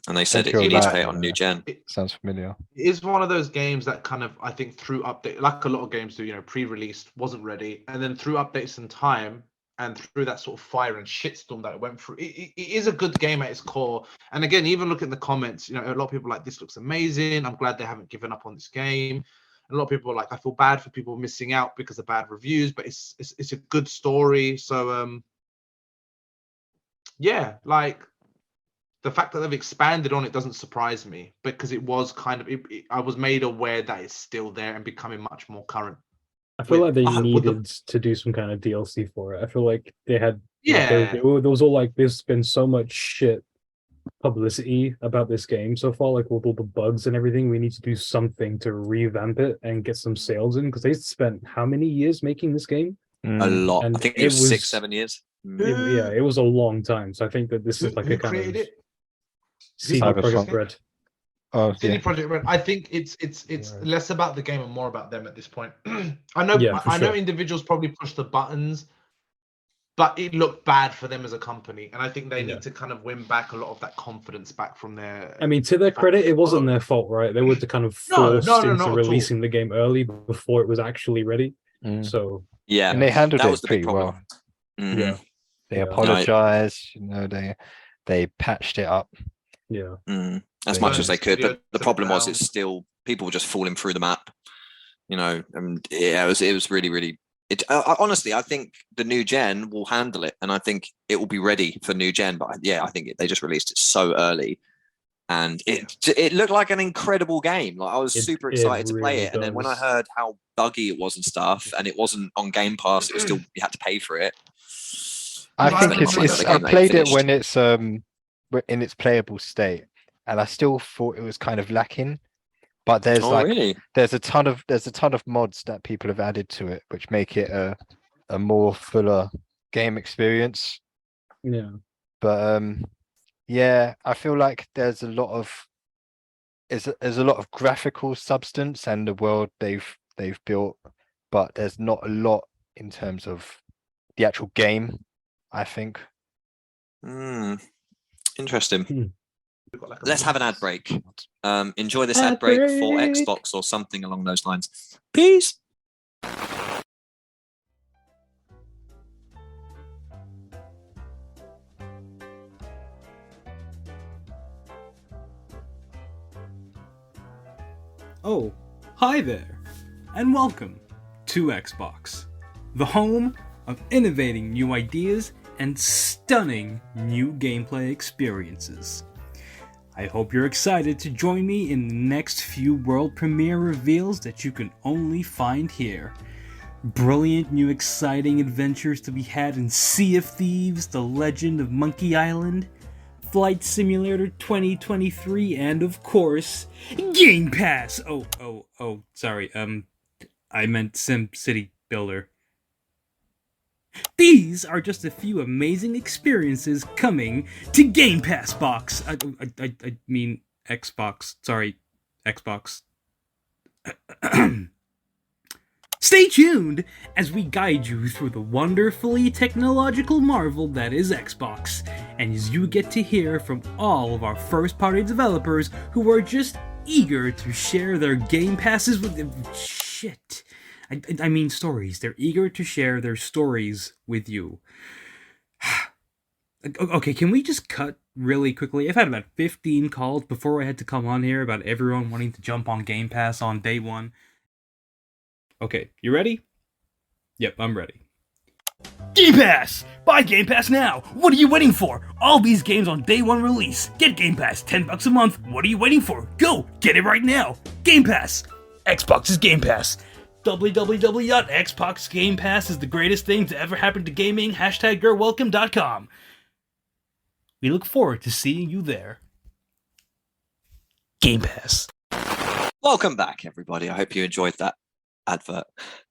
And they said Think you you're need to right, play it on new gen. Sounds familiar. It is one of those games that kind of, I think, through update, like a lot of games do, you know, pre-released, wasn't ready, and then through updates and time, and through that sort of fire and shitstorm that it went through, it is a good game at its core. And again, even look at the comments, you know, a lot of people are like, this looks amazing. I'm glad they haven't given up on this game. And a lot of people are like, I feel bad for people missing out because of bad reviews, but it's a good story. So yeah, like the fact that they've expanded on it doesn't surprise me, because it was kind of, I was made aware that it's still there and becoming much more current. I feel like they with the- needed to do some kind of DLC for it. I feel like they had Yeah. there was all like there's been so much shit publicity about this game so far, like with all the bugs and everything. We need to do something to revamp it and get some sales in, because they spent how many years making this game? A lot. And I think it it was was- 6-7 years. Yeah, it was a long time. So I think that this is like Who a kind created of it? CD Cyberpunk. Projekt Red. Oh, CD yeah. Projekt Red. I think it's Right. less about the game and more about them at this point. I know Yeah, for I know sure. individuals probably push the buttons, but it looked bad for them as a company, and I think they Yeah. need to kind of win back a lot of that confidence back from their. I mean, to their credit, it wasn't their fault, right? They were kind of No, forced not into at all. releasing the game early before it was actually ready. So Yeah, And they handled that it was the big pretty well. problem. Mhm. yeah, They Yeah. apologized, you know, they patched it up. yeah. As So, much yeah. as they could, Studio but the took it problem was down. it's still people were just falling through the map, you know. And yeah, it was really. Honestly, I think the new gen will handle it, and I think it will be ready for new gen. But yeah, I think they just released it so early, and it looked like an incredible game. Like I was super excited to play really it, and then when I does. heard how buggy it was and stuff, and it wasn't on Game Pass, it was still you had to pay for it. I No, think I it's, don't it's like I the game played it finished. when it's in its playable state, and I still thought it was kind of lacking. But there's Oh, like really? there's a ton of mods that people have added to it, which make it a more fuller game experience. Yeah. But yeah, I feel like there's a lot of graphical substance and the world they've built, but there's not a lot in terms of the actual game, I think. Interesting. We've got like a Let's have an ad mix. break. Enjoy this Ad ad break for break. Xbox or something along those lines. Peace. Oh, hi there, and welcome to Xbox, the home of innovating new ideas and stunning new gameplay experiences. I hope you're excited to join me in the next few world premiere reveals that you can only find here. Brilliant new exciting adventures to be had in Sea of Thieves, The Legend of Monkey Island, Flight Simulator 2023, and of course, Game Pass! Oh, sorry, I meant Sim City Builder. These are just a few amazing experiences coming to Game Pass box. I mean Xbox. Sorry, Xbox. Stay tuned as we guide you through the wonderfully technological marvel that is Xbox, and as you get to hear from all of our first-party developers who are just eager to share their Game Passes with shit. I mean stories. They're eager to share their stories with you. Okay, can we just cut really quickly? I've had about 15 calls before I had to come on here about everyone wanting to jump on Game Pass on day one. Okay, you ready? Yep, I'm ready. Game Pass! Buy Game Pass now! What are you waiting for? All these games on day one release. Get Game Pass, $10 a month. What are you waiting for? Go! Get it right now! Game Pass! Xbox is Game Pass. www.xbox Game Pass is the greatest thing to ever happen to gaming. #YourWelcome.com. We look forward to seeing you there. Game Pass. Welcome back, everybody. I hope you enjoyed that advert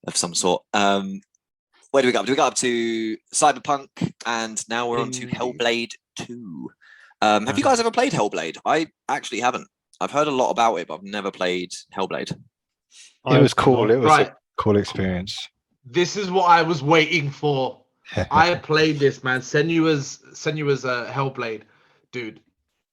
of some sort. Where do we go up? Do we go up to Cyberpunk? And now we're on to Hellblade 2. Have you guys ever played Hellblade? I actually haven't. I've heard a lot about it, but I've never played Hellblade. It was cool. It was Right. a cool experience. This is what I was waiting for. I played this, man. Senua's Hellblade, dude.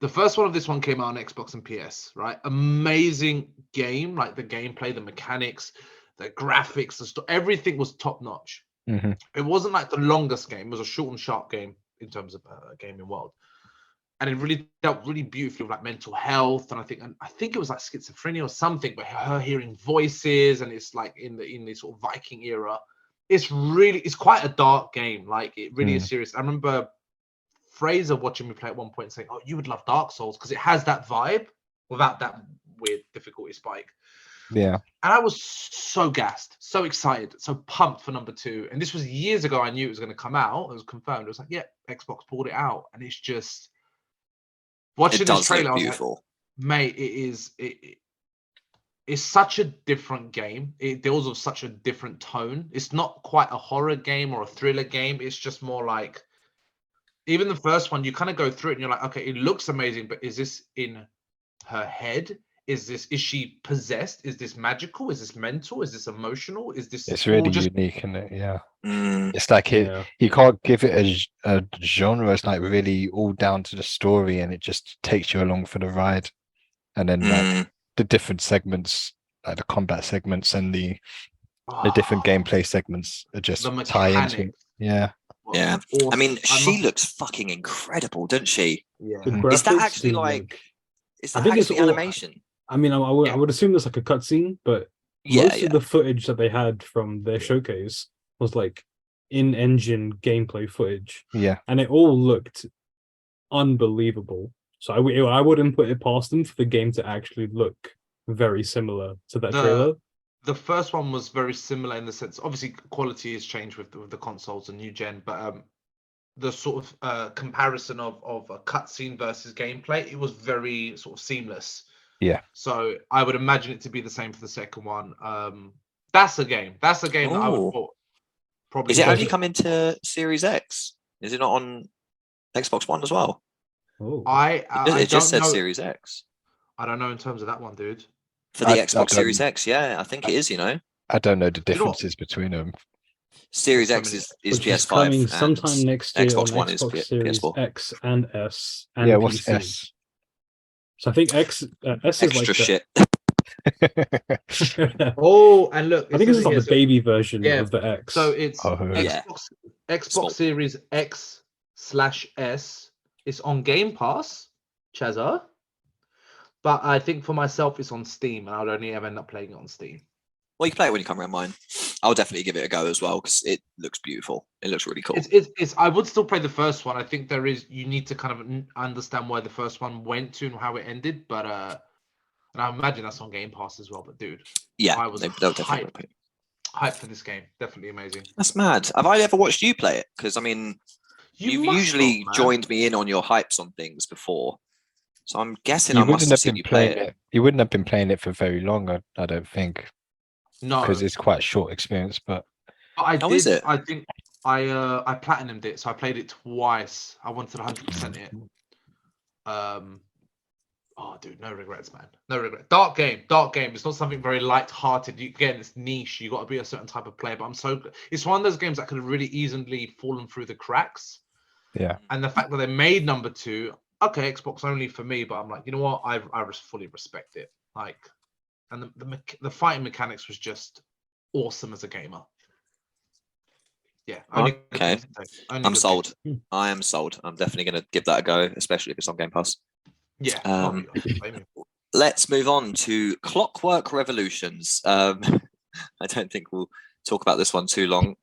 The first one of this one came out on Xbox and PS, right? Amazing game, like the gameplay, the mechanics, the graphics, everything was top notch. Mm-hmm. It wasn't like the longest game; it was a short and sharp game in terms of gaming world, and it really dealt really beautifully with like mental health. And I think it was like schizophrenia or something. But her hearing voices, and it's like in the sort of Viking era. It's quite a dark game. Like it really is serious. I remember Frazer watching me play at one point and saying, "Oh, you would love Dark Souls because it has that vibe without that weird difficulty spike." Yeah. And I was so gassed, so excited, so pumped for number 2. And this was years ago. I knew it was going to come out. It was confirmed. It was like, yeah, Xbox pulled it out. And it's just watching this trailer, I was beautiful. like, mate, it's such a different game. It deals with such a different tone. It's not quite a horror game or a thriller game. It's just more like, even the first one, you kind of go through it and you're like, okay, it looks amazing, but is this in her head? Is she possessed? Is this magical? Is this mental? Is this emotional? Is this? It's really unique, isn't it? Yeah. Mm. It's like you can't give it a genre. It's like really all down to the story, and it just takes you along for the ride. And then like the different segments, like the combat segments and the different gameplay segments are just tie into it. Yeah. Yeah. Awesome. I mean, she looks fucking incredible, doesn't she? Yeah. Is that actually like? Is that I think actually it's all animation? I mean, I would assume there's like a cutscene, but most of the footage that they had from their showcase was like in-engine gameplay footage. Yeah. And it all looked unbelievable. So I wouldn't put it past them for the game to actually look very similar to that trailer. The first one was very similar in the sense, obviously, quality has changed with the consoles and new gen, but the sort of comparison of a cutscene versus gameplay, it was very sort of seamless. Yeah. So I would imagine it to be the same for the second one. That's a game. That's a game that I would put probably. Is it only come into Series X? Is it not on Xbox One as well? Oh. It just said Series X. I don't know in terms of that one, dude. For the Xbox Series X, yeah, I think it is, you know. I don't know the differences between them. Series X is PS5. Coming sometime next year Xbox on One Xbox is Series PS4. X and S and Yeah, PC. what's S? So I think S is Extra like shit. Oh, and look, I think this is like the baby version of the X. So it's Small. Xbox Series X/S. It's on Game Pass, Chazza. But I think for myself, it's on Steam, and I'd only ever end up playing it on Steam. Well, you can play it when you come around mine. I'll definitely give it a go as well because it looks beautiful. It looks really cool. It's. I would still play the first one. I think you need to kind of understand why the first one went to and how it ended. But and I imagine that's on Game Pass as well. But dude, Yeah, I was they'll definitely hyped for this game. Definitely amazing. That's mad. Have I ever watched you play it? Because I mean, you've usually joined me in on your hypes on things before. So I'm guessing I must have seen you play it. You wouldn't have been playing it for very long, I don't think. No, because it's quite a short experience. But I did. Is it? I think I platinumed it, so I played it twice. I wanted 100% it. Oh, dude, no regrets, man. No regret. Dark game. It's not something very light-hearted. Again, it's niche. You got to be a certain type of player. But it's one of those games that could have really easily fallen through the cracks. Yeah. And the fact that they made number 2, okay, Xbox only for me, but I'm like, you know what? I fully respect it. Like, and the fighting mechanics was just awesome as a gamer. Yeah. Okay. I'm sold. I am sold. I'm definitely going to give that a go, especially if it's on Game Pass. Yeah. Let's move on to Clockwork Revolutions. I don't think we'll talk about this one too long.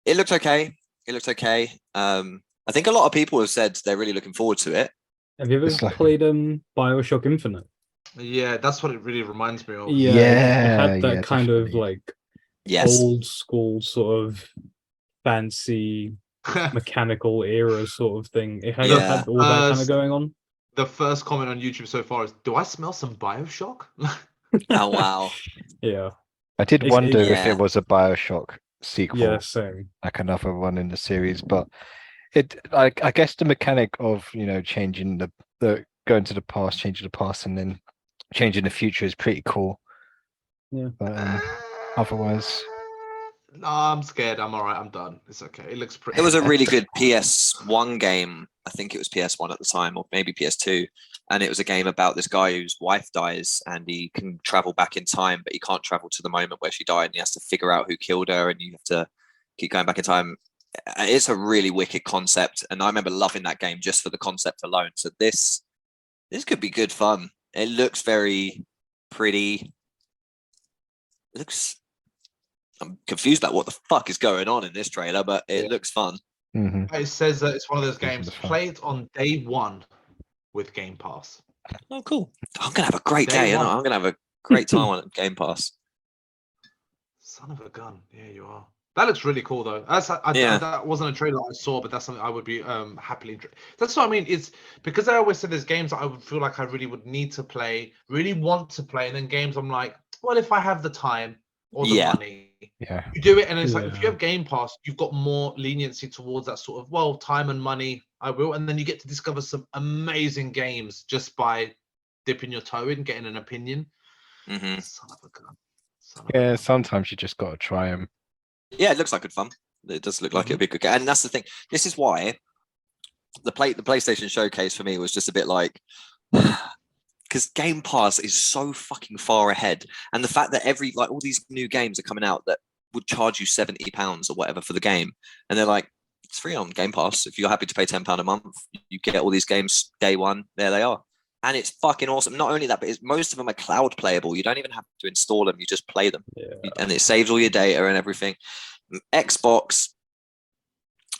It looked okay. I think a lot of people have said they're really looking forward to it. Have you ever It's like- played BioShock Infinite? Yeah, that's what it really reminds me of. Yeah, it had that yeah, kind of definitely. like Yes. old school sort of fancy mechanical era sort of thing. It had, Yeah. had all that kind of going on. The first comment on YouTube so far is, "Do I smell some BioShock?" Oh wow. Yeah, I did It's- wonder if yeah. it was a BioShock sequel, yeah, same. like another one in the series, but I guess the mechanic of changing the going to the past, changing the past, and then changing the future is pretty cool. Yeah. But otherwise, no, I'm scared. I'm all right. I'm done. It's okay. It looks pretty. It was a really good PS1 game. I think it was PS1 at the time, or maybe PS2. And it was a game about this guy whose wife dies and he can travel back in time, but he can't travel to the moment where she died. And he has to figure out who killed her, and you have to keep going back in time. It's a really wicked concept. And I remember loving that game just for the concept alone. So this could be good fun. It looks very pretty. It looks... I'm confused about what the fuck is going on in this trailer, but it looks fun. mhm. It says that it's one of those This is games. the fun. Play it on day one with Game Pass. Oh, cool. I'm going to have a great Day day. one. I'm going to have a great time on Game Pass. Son of a gun. Yeah, you are. That looks really cool, though. Yeah. That wasn't a trailer I saw, but that's something I would be happily. That's what I mean. It's because I always say there's games that I would feel like I really would need to play, really want to play, and then games I'm like, well, if I have the time or the Yeah. money, Yeah, you do it. And it's like, if you Yeah. have Game Pass, you've got more leniency towards that sort of, well, time and money, I will. And then you get to discover some amazing games just by dipping your toe in, getting an opinion. Hmm. Son of a gun. Son of a yeah. gun. Sometimes you just gotta try them. Yeah, it looks like good fun. It does look like it'd be a good game. And that's the thing. This is why the PlayStation Showcase for me was just a bit like, because Game Pass is so fucking far ahead, and the fact that all these new games are coming out that would charge you £70 or whatever for the game, and they're like, it's free on Game Pass. If you're happy to pay £10 a month, you get all these games day one. There they are, and it's fucking awesome. Not only that, but most of them are cloud playable. You don't even have to install them. You just play them, and it saves all your data and everything. Xbox.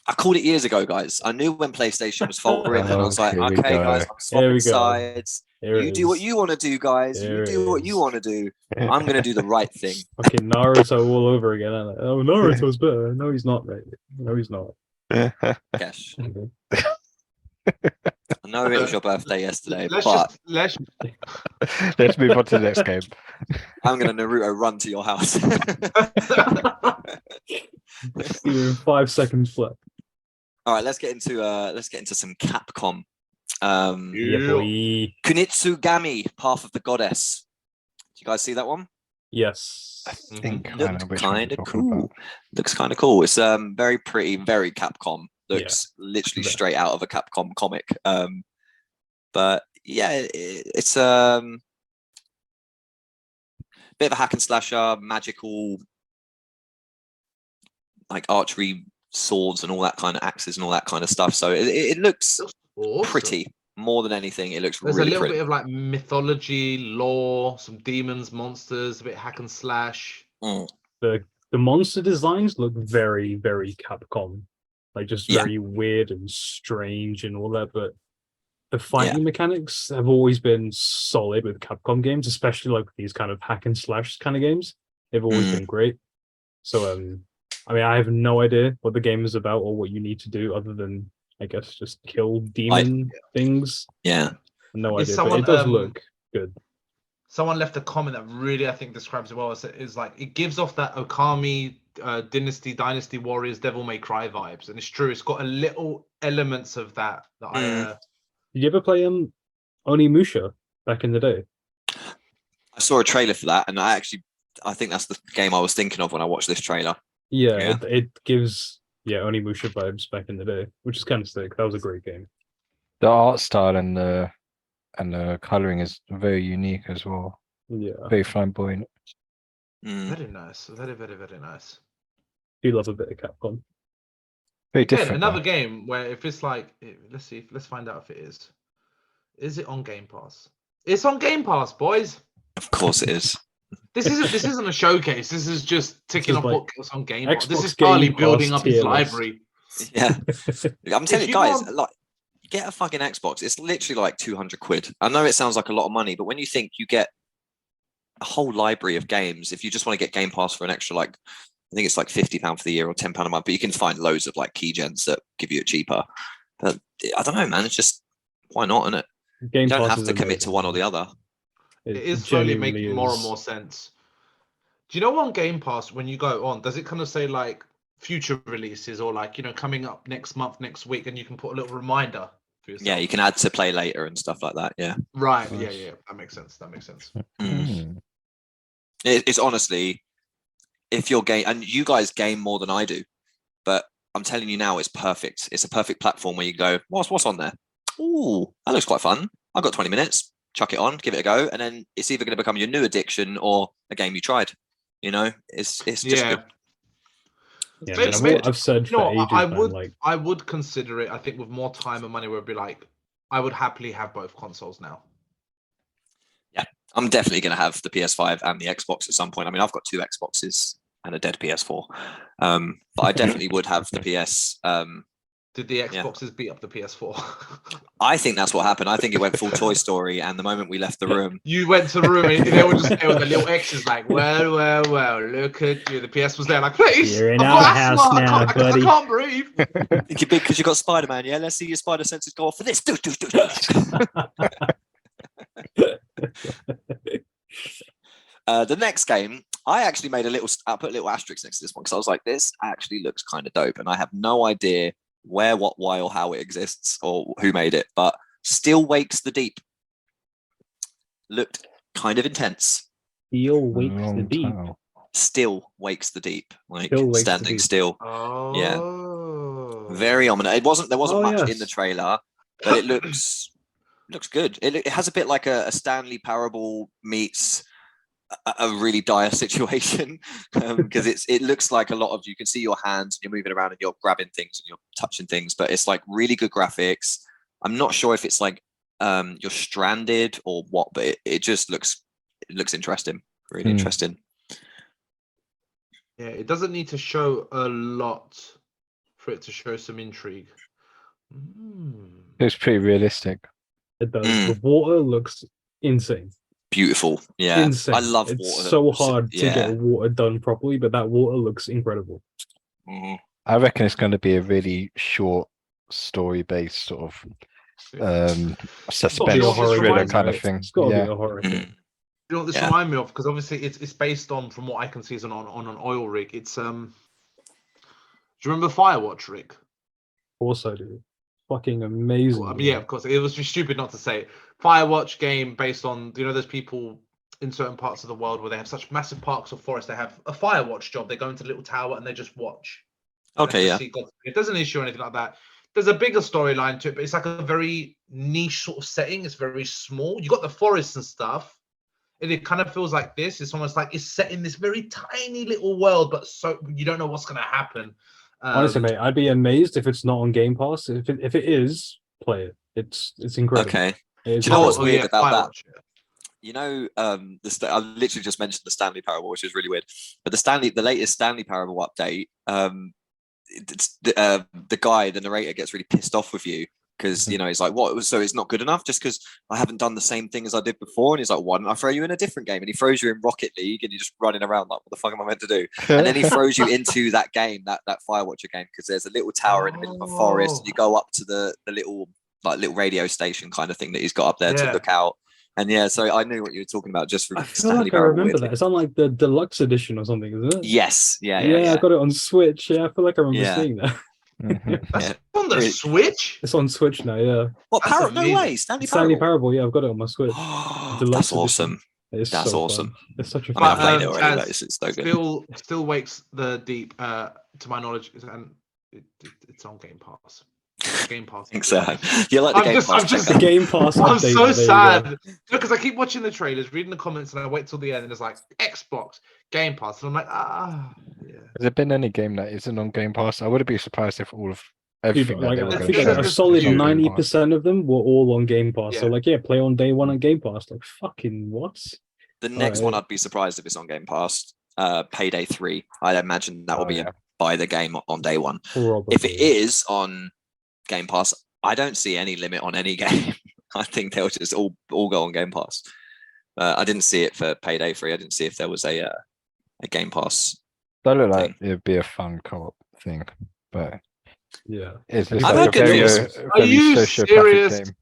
I called it years ago, guys. I knew when PlayStation was faltering, and I was like, Here we okay, go. guys, I'm Here we swapping go. sides. Here You it do what is. you want to do, guys. There You it do what you is. want to do. I'm going to do the right thing. Fucking Naruto all over again. I'm like, oh, Naruto's better. No, he's not, mate. No, he's not. Cash. Okay. I know it was your birthday yesterday, Let's but let's Let's move on to the next game. I'm going to Naruto run to your house. See you in 5 seconds flat. All right, let's get into some Capcom. Yeah, boy. Kunitsugami, Path of the Goddess. Did you guys see that one? Yes. I think I know Looked which one you're kind of talking cool. about. Looks kind of cool. It's very pretty, very Capcom. Looks literally Yeah. straight out of a Capcom comic. But yeah, it's bit of a hack and slasher, magical, like archery, swords, and all that kind of axes and all that kind of stuff. So it looks awesome. pretty more than anything. It looks There's really a little pretty. bit of like mythology, lore, some demons, monsters, a bit hack and slash. Mm. The monster designs look very, very Capcom. Like just Yeah. very weird and strange and all that, but the fighting mechanics have always been solid with Capcom games, especially like these kind of hack and slash kind of games. They've always Mm. been great. So I mean I have no idea what the game is about or what you need to do other than I guess just kill demon things. Yeah. No Is idea. someone, but it does look good. Someone left a comment that really I think describes it well. Is like it gives off that Okami Dynasty Warriors Devil May Cry vibes, and it's true. It's got a little elements of that I Did you ever play Onimusha back in the day? I saw a trailer for that, and I think that's the game I was thinking of when I watched this trailer. Yeah, Yeah. It gives Onimusha vibes back in the day, which is kind of sick. That was a great game. The art style and the coloring is very unique as well. Yeah, Very flamboyant. Mm. very nice, very very nice. do love a bit of Capcom. Very Again, different. another though. game where if it's like, let's find out if it is. Is it on Game Pass? It's on Game Pass, boys. Of course it is. This isn't a showcase. This is just ticking off like what's on Game Pass. This Xbox is Charlie Game building Pass up his tier list. library. Yeah, I'm telling you you guys, want- like, get a fucking Xbox. It's literally like 200 quid. I know it sounds like a lot of money, but when you think you get a whole library of games, if you just want to get Game Pass for an extra, like, I think it's like £50 for the year or £10 a month, but you can find loads of like key gens that give you it cheaper. But I don't know, man. It's just, why not, isn't it? Game You don't Pass have is to commit to amazing. one or the other. It is slowly genuinely making more and is. more sense. Do you know on Game Pass, when you go on, does it kind of say like future releases or like, you know, coming up next month, next week, and you can put a little reminder for yourself? Yeah, you can add to play later and stuff like that. Yeah. Right. Nice. Yeah. That makes sense. Mm. It's honestly, if you're game, and you guys game more than I do, but I'm telling you now, it's perfect. It's a perfect platform where you go, what's on there? Ooh, that looks quite fun. I've got 20 minutes. Chuck it on, give it a go, and then it's either going to become your new addiction or a game you tried. You know, it's just good. Yeah, Maybe- man, maybe- I've said You for know, ages, I man, would like I would consider it. I think with more time and money, would be like I would happily have both consoles now. I'm definitely going to have the PS5 and the Xbox at some point. I mean, I've got 2 Xboxes and a dead PS4, but I definitely would have the PS. Did the Xboxes beat up the PS4? I think that's what happened. I think it went full Toy Story, and the moment we left the room, You went to the room and they were just there with the little X's like, well, look at you. The PS was there like, please, You're in I've our got house asthma, now, I buddy." can't breathe. because you got Spider-Man, yeah. Let's see your spider senses go off for this. Do. The next game, I actually made I put a little asterisk next to this one because I was like, this actually looks kind of dope, and I have no idea where, what, why, or how it exists or who made it, but Still Wakes the Deep looked kind of intense. Steel wakes the deep. Still Wakes the Deep, like Still wakes the standing deep. still. Oh. Very ominous. There wasn't Oh, much in yes. the trailer, but it looks good. It has a bit like a Stanley Parable meets a really dire situation, because it looks like a lot of, you can see your hands and you're moving around and you're grabbing things and you're touching things, but it's like really good graphics. I'm not sure if it's like you're stranded or what, but it just looks interesting, really interesting. Yeah, it doesn't need to show a lot for it to show some intrigue. It was pretty realistic. It does. The water looks insane. Beautiful. Yeah, Insane. I love it's water. so hard to Yeah. get water done properly, but that water looks incredible. Mhm. I reckon it's going to be a really short story-based sort of suspense horror thriller game, kind right? of thing. It's got to Yeah. be a horror game. Mhm. You know what this Yeah. reminds me of? Because obviously it's based on, from what I can see, is on an oil rig. It's do you remember Firewatch, Rick? Also, dude, fucking amazing. Well, I mean, yeah, of course. It was just stupid not to say it. Firewatch game based on, you know, there's people in certain parts of the world where they have such massive parks or forests. They have a Firewatch job. They go into the little tower and they just watch. Okay, yeah. It doesn't issue or anything like that. There's a bigger storyline to it, but it's like a very niche sort of setting. It's very small. You got the forests and stuff, and it kind of feels like this. It's almost like it's set in this very tiny little world, but so you don't know what's going to happen. Honestly, mate, I'd be amazed if it's not on Game Pass. If it is, play it. It's incredible. Okay. It is Do you know what's incredible. weird about that? Firewatch, yeah. You know, I literally just mentioned the Stanley Parable, which is really weird. But the latest Stanley Parable update, the guy, the narrator, gets really pissed off with you because you know he's like, "What? So it's not good enough just because I haven't done the same thing as I did before?" And he's like, "Why don't I throw you in a different game?" And he throws you in Rocket League, and you're just running around like, "What the fuck am I meant to do?" And then he throws you into that game, that Firewatcher game, because there's a little tower in the middle of a forest, and you go up to the little radio station kind of thing that he's got up there to look out. And yeah, so I knew what you were talking about just from I feel Stanley like I Parable. remember weirdly. that. It's on like the deluxe edition or something, isn't it? Yes, yeah. I got it on Switch. Yeah, I feel like I remember Yeah. seeing that. That's Yeah. on the Really. Switch. It's on Switch now. Yeah, What That's Parable? No amazing. way, Stanley Stanley Parable. Parable. Yeah, I've got it on my Switch. That's Deluxe edition. awesome. It's That's so awesome. fun. It's such a I mean, I fun. played it already, Jazz, but it's so good. Still Wakes the Deep, to my knowledge, and it's on Game Pass. Game Pass. Thanks, you like the Game Pass? I'm just The Game Pass I'm update. so there you sad go. because I keep watching the trailers, reading the comments, and I wait till the end, and it's like Xbox Game Pass, and I'm like, yeah. Has there been any game that isn't on Game Pass? I wouldn't be surprised if all of everything Dude, like, that they were I going think to like show a There's solid is on Game 90% of them were all on Game Pass. So Yeah. like, yeah, play on day one on Game Pass. Like, fucking what? The next one, yeah. I'd be surprised if it's on Game Pass. Payday 3. I imagine that will be buy the game on day one. Probably. If it is on Game Pass, I don't see any limit on any game. I think they'll just all go on Game Pass. I didn't see it for Payday 3. I didn't see if there was a Game Pass. That look like it'd be a fun co-op thing, but yeah, it's just I've like heard a good very, news. Are you sociopathic serious? game.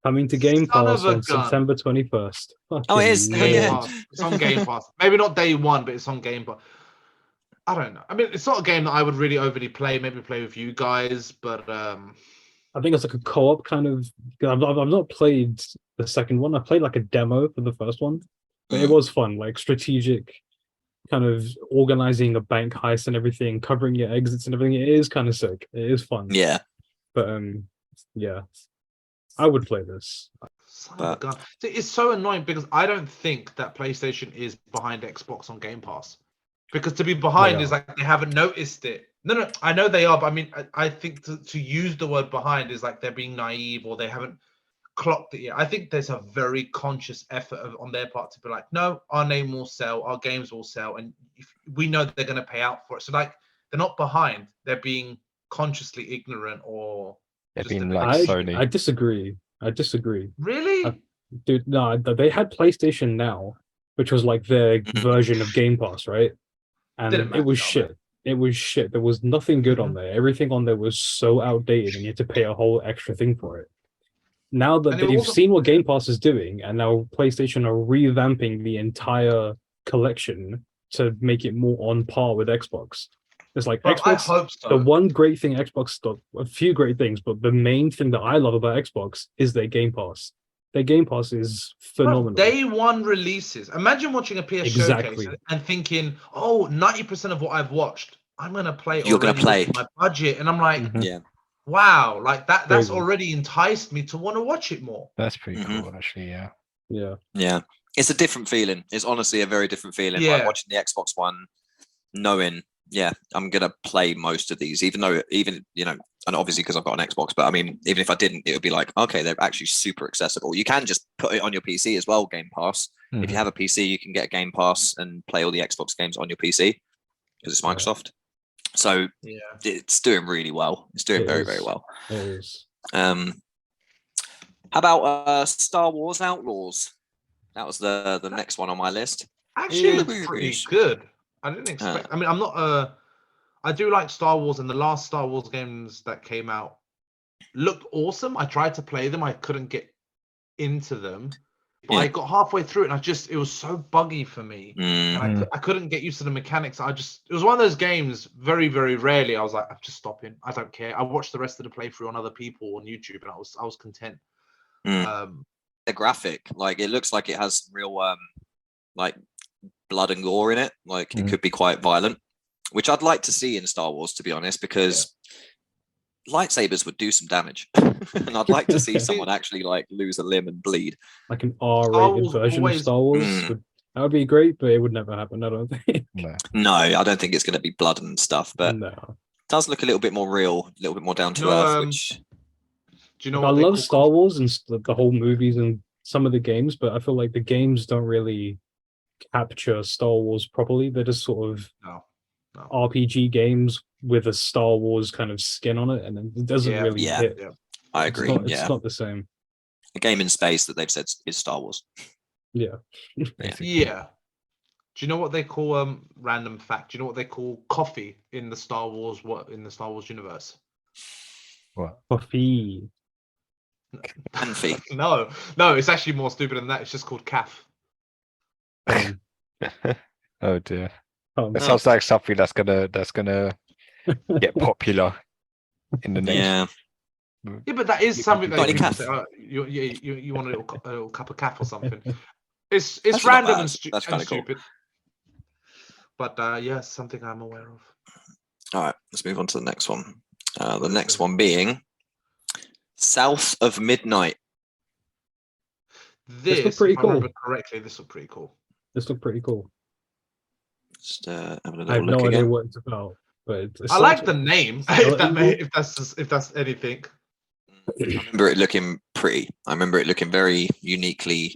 coming to Game Son Pass of a on gun. September 21st. Oh, it is? Fucking Yeah. lol. Pass. It's on Game Pass. Maybe not day one, but it's on Game Pass. I don't know. I mean, it's not a game that I would really overly play. Maybe play with you guys, but I think it's like a co-op kind of. I've not played the second one. I played like a demo for the first one, but it was fun. Like strategic, kind of organizing a bank heist and everything, covering your exits and everything. It is kind of sick. It is fun. Yeah. But yeah, I would play this. son of a gun. It's so annoying because I don't think that PlayStation is behind Xbox on Game Pass. Because to be behind is like they haven't noticed it. No, I know they are, but I mean, I think to use the word behind is like they're being naive or they haven't clocked it yet. I think there's a very conscious effort on their part to be like, no, our name will sell, our games will sell, and if we know that they're going to pay out for it. So like, they're not behind; they're being consciously ignorant or. They're being like Sony. I disagree. Really, dude. No, they had PlayStation Now, which was like their version of Game Pass, right? And it was shit. It was shit. There was nothing good on there. Everything on there was so outdated, and you had to pay a whole extra thing for it. Now that they've seen what Game Pass is doing, and now PlayStation are revamping the entire collection to make it more on par with Xbox. It's like Xbox. I hope so. The one great thing Xbox got, a few great things, but the main thing that I love about Xbox is their Game Pass. Their Game Pass is phenomenal. Day one releases. Imagine watching a PS showcase and thinking, "Oh, 90% of what I've watched, I'm gonna play. You're gonna play my budget," and I'm like, yeah. Wow, like that's already enticed me to want to watch it more. That's pretty cool, actually. Yeah. It's a different feeling. It's honestly a very different feeling. Yeah. Like watching the Xbox One, knowing, I'm gonna play most of these, even and obviously because I've got an Xbox. But I mean, even if I didn't, it would be like, okay, they're actually super accessible. You can just put it on your PC as well, Game Pass. If you have a PC, you can get a Game Pass and play all the Xbox games on your PC because it's Microsoft. So it's doing really well. It's doing very, very well. It is. How about Star Wars Outlaws? That was the next one on my list. Actually, it's pretty good. I didn't expect. I mean, I'm not. I do like Star Wars, and the last Star Wars games that came out looked awesome. I tried to play them. I couldn't get into them. But I got halfway through it, and it was so buggy for me. And I couldn't get used to the mechanics. It was one of those games, very, very rarely, I was like, I'm just stopping. I don't care. I watched the rest of the playthrough on other people on YouTube, and I was content. The graphic, like, it looks like it has real, like, blood and gore in it. Like, it could be quite violent, which I'd like to see in Star Wars, to be honest, because lightsabers would do some damage. And I'd like to see someone actually like lose a limb and bleed. Like an R-rated version of Star Wars. That would be great, but it would never happen, I don't think. No, I don't think it's going to be blood and stuff, but it does look a little bit more real, a little bit more down to earth. Which do you know? I love Star Wars and the whole movies and some of the games, but I feel like the games don't really capture Star Wars properly. They're just sort of RPG games with a Star Wars kind of skin on it, and it doesn't really hit. I agree. It's not the same. A game in space that they've said is Star Wars. Yeah. Yeah. Do you know what they call random fact? Do you know what they call coffee in the Star Wars universe? What? Coffee. Hanfy. No, it's actually more stupid than that. It's just called calf. Oh dear. It sounds like something that's gonna get popular in the next. Yeah, but that is something that you can say, you want a little cup of calf or something. It's random and stupid. But something I'm aware of. All right, let's move on to the next one. The next one being South of Midnight. This looked pretty cool. If I remember correctly, this looked pretty cool. This looked pretty cool. Just having a little I have look no idea again. what it's about, but I like the name. if that's anything. I remember it looking pretty. I remember it looking very uniquely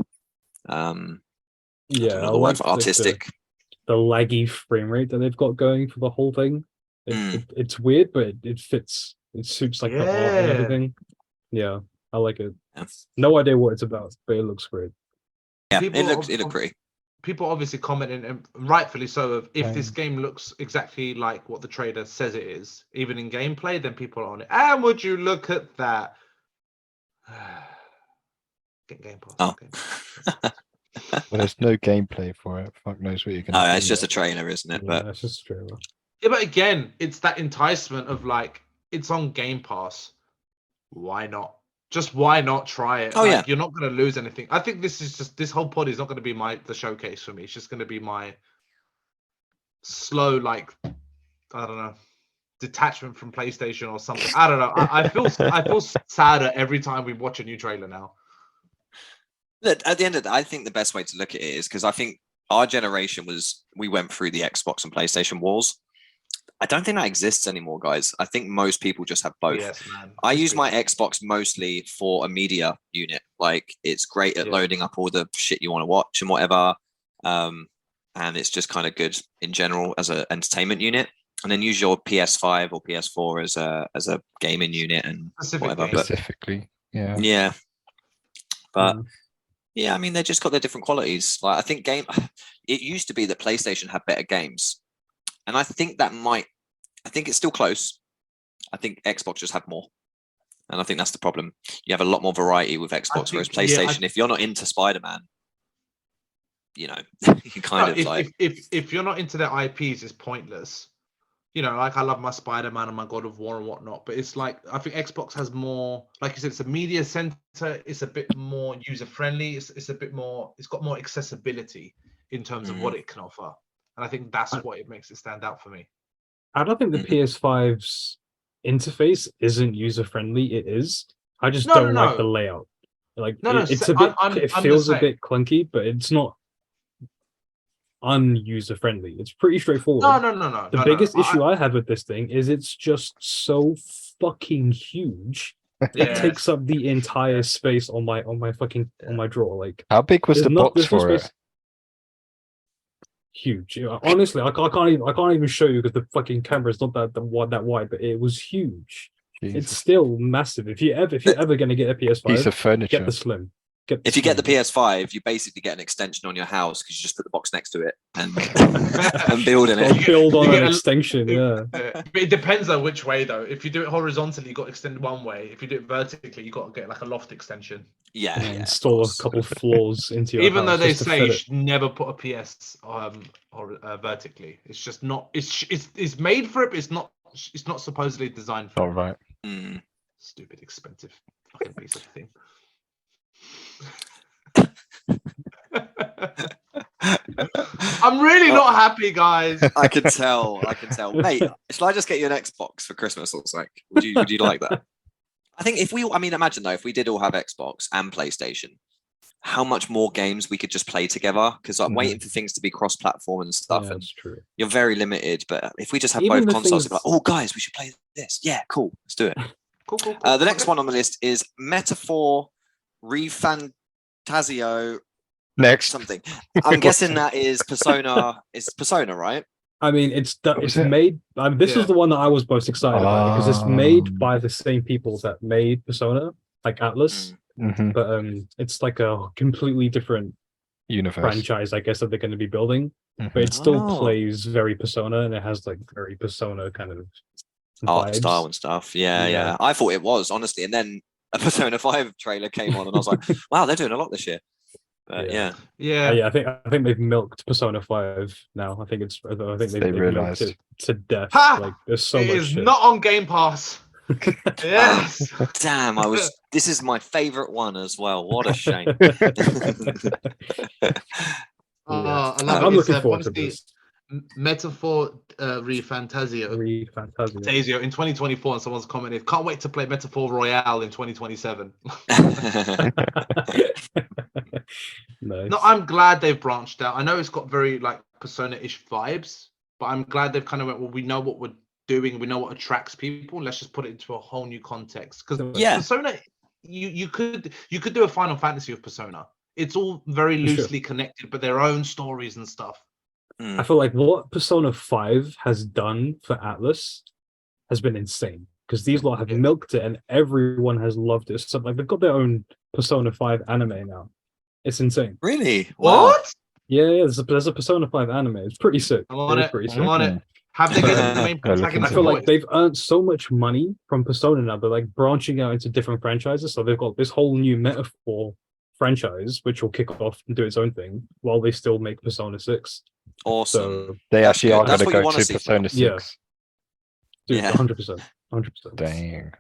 don't Yeah, know I the word like for like, artistic. the laggy frame rate that they've got going for the whole thing. It's weird, but it fits. It suits like the art and Yeah. everything. Yeah, I like it. Yeah, No idea what it's about, but it looks great. yeah People it looked pretty. People obviously commenting, and rightfully so, of if this Um, game looks exactly like what the trailer says it is, even in gameplay, then people are on it. And would you look at that? Get Game Pass. Oh. Game Pass. Well, there's no gameplay for it. Fuck knows what you're gonna. Oh, do it's just a yet. trailer, isn't it? But That's just a trailer. Yeah, but again, it's that enticement of like, it's on Game Pass. Why not? Just why not try it? Oh, Like, yeah. You're not going to lose anything. I think this whole pod is not going to be the showcase for me. It's just going to be my slow, like, I don't know, detachment from PlayStation or something. I don't know. I feel sadder every time we watch a new trailer now. look, at the end of the day, I think the best way to look at it is because I think our generation we went through the Xbox and PlayStation wars. I don't think that exists anymore, guys. I think most people just have both. Yes, man. I use my Xbox mostly for a media unit. Like it's great at loading up all the shit you want to watch and whatever. And it's just kind of good in general as an entertainment unit. And then use your PS5 or PS4 as a gaming unit and whatever. But Specifically, yeah. yeah. But yeah, I mean they just got their different qualities. Like I think it used to be that PlayStation had better games. And I think I think it's still close. I think Xbox just have more. And I think that's the problem. You have a lot more variety with Xbox, whereas PlayStation, if you're not into Spider-Man, you know, you kind of like... If you're not into their IPs, it's pointless. You know, like I love my Spider-Man and my God of War and whatnot, but it's like, I think Xbox has more, like you said, it's a media center. It's a bit more user-friendly. It's a bit more, it's got more accessibility in terms of what it can offer. And I think that's what it makes it stand out for me. I don't think the PS5's interface isn't user friendly. It is. I just don't like the layout. Like it's a bit. It feels a bit clunky, but it's not unuser friendly. It's pretty straightforward. No. The biggest issue I have with this thing is it's just so fucking huge. It takes up the entire space on my drawer. Like how big was the box for it? Huge. Honestly, I can't even show you because the fucking camera is not that wide, but it was huge. Jesus. It's still massive. If you're ever gonna get a PS5, piece of furniture, get the slim. If you get the PS5, you basically get an extension on your house because you just put the box next to it and and build in it. Build on an extension, yeah. But it depends on which way though. If you do it horizontally, you got to extend one way. If you do it vertically, you got to get like a loft extension. Yeah, install a couple of floors into your Even house though they just to say fit you it. should never put a PS vertically. It's just not. It's made for it, but it's not supposedly designed for. All right. Stupid, expensive fucking piece of thing. I'm really not happy, guys. I can tell. Mate, shall I just get you an Xbox for Christmas or something? Would you like that? I think imagine though, if we did all have Xbox and PlayStation, how much more games we could just play together. Because I'm waiting for things to be cross-platform and stuff. Yeah, and that's true. You're very limited. But if we just have Even both the consoles, things- like, oh guys, we should play this. Yeah, cool. Let's do it. Cool. The next one on the list is Metaphor Refantasio Next. something. I'm guessing that is Persona. It's Persona, right? I mean, it's it? made. This is the one that I was most excited about because it's made by the same people that made Persona, like Atlas. Mhm. But it's like a completely different Universe. franchise, I guess, that they're going to be building. But it still plays very Persona, and it has like very Persona kind of Art vibes. style and stuff. Yeah. I thought it was, honestly. And then a Persona 5 trailer came on and I was like, wow, they're doing a lot this year. But yeah. I think they've milked Persona 5 now. I think they've realized milked it to death. Ha! Like there's so It much is shit. not on Game Pass. Yes. Damn, this is my favorite one as well. What a shame. I'm looking forward to this. Metaphor Refantasio. Refantasio. In 2024, and someone's commented, can't wait to play Metaphor Royale in 2027. Nice. No, I'm glad they've branched out. I know it's got very like Persona-ish vibes, but I'm glad they've kind of went, well, we know what we're doing, we know what attracts people. Let's just put it into a whole new context. Because Persona, you could do a Final Fantasy of Persona, it's all very For sure. loosely connected, but their own stories and stuff. I feel like what Persona 5 has done for Atlas has been insane. Because these lot have Yeah. milked it and everyone has loved it. So like they've got their own Persona 5 anime now. It's insane. Really? Wow. What? Yeah, there's a Persona 5 anime. It's pretty sick. I'm on It is it. pretty I'm sick. on it. Have they got the main Gotta look I protagonist into feel it. like voice? they've earned so much money from Persona now. They're like branching out into different franchises. So they've got this whole new metaphor franchise, which will kick off and do its own thing while they still make Persona 6. Awesome. So, They That's actually good. are That's going to what you go wanna to see. Persona Yeah. 6. dude, Yeah. 100%. 100%. Dang.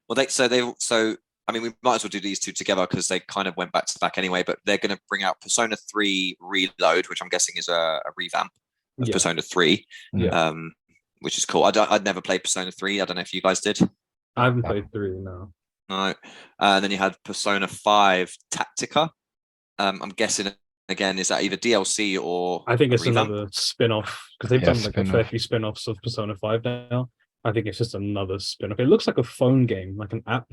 Well, so I mean, we might as well do these two together because they kind of went back to back anyway. But they're going to bring out Persona 3 Reload, which I'm guessing is a revamp of Yeah. Persona 3. Yeah. Which is cool. I'd never played Persona 3. I don't know if you guys did. I haven't played 3 now. No. And then you had Persona 5 Tactica. I'm guessing again, is that either DLC or I think a it's revamp? another spin-off because they've Yeah, done like a fair few spin-offs of Persona 5 now. I think it's just another spin-off. It looks like a phone game, like an app.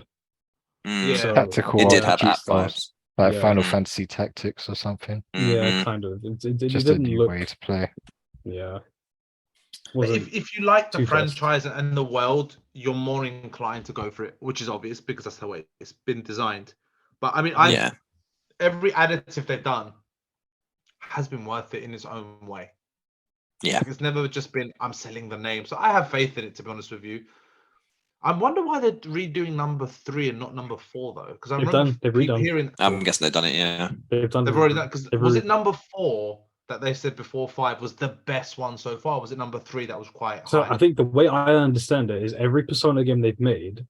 Yeah. So, Tactical It did RPG have app styles, vibes. like Yeah. Final Mm. Fantasy Tactics or something. Yeah, Mhm. kind of. It Just a didn't new look. way to play. Yeah. But Wasn't if you like the too fast. franchise and the world, you're more inclined to go for it, which is obvious because that's the way it's been designed. But I mean, Yeah. every additive they've done has been worth it in its own way. Yeah. Like, it's never just been I'm selling the name. So I have faith in it, to be honest with you. I wonder why they're redoing number 3 and not number 4 though, because I They've remember done- they've people redone. hearing I'm guessing they've done it, yeah. they've done. they've already done because they've was already- it number 4 that they said before 5 was the best one so far? Was it number 3 that was quite So high? I think the way I understand it is every Persona game they've made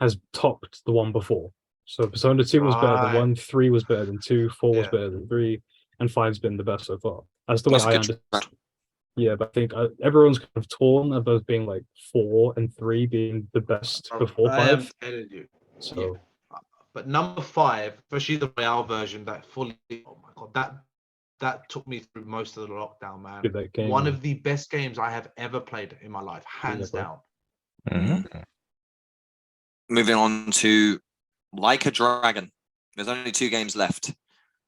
has topped the one before. So Persona 2 was better than Right. 1, 3 was better than 2, 4 was Yeah. better than 3, and 5's been the best so far. That's the way That's a I good understand. trend. Yeah, but I think everyone's kind of torn of those being like 4 and 3 being the best before I am 5. telling you. So But number 5, especially the Royale version, that fully, oh my god, that took me through most of the lockdown, man. good that game. One of the best games I have ever played in my life, hands bro. down. Mhm. Moving on to Like a Dragon. There's only 2 games left.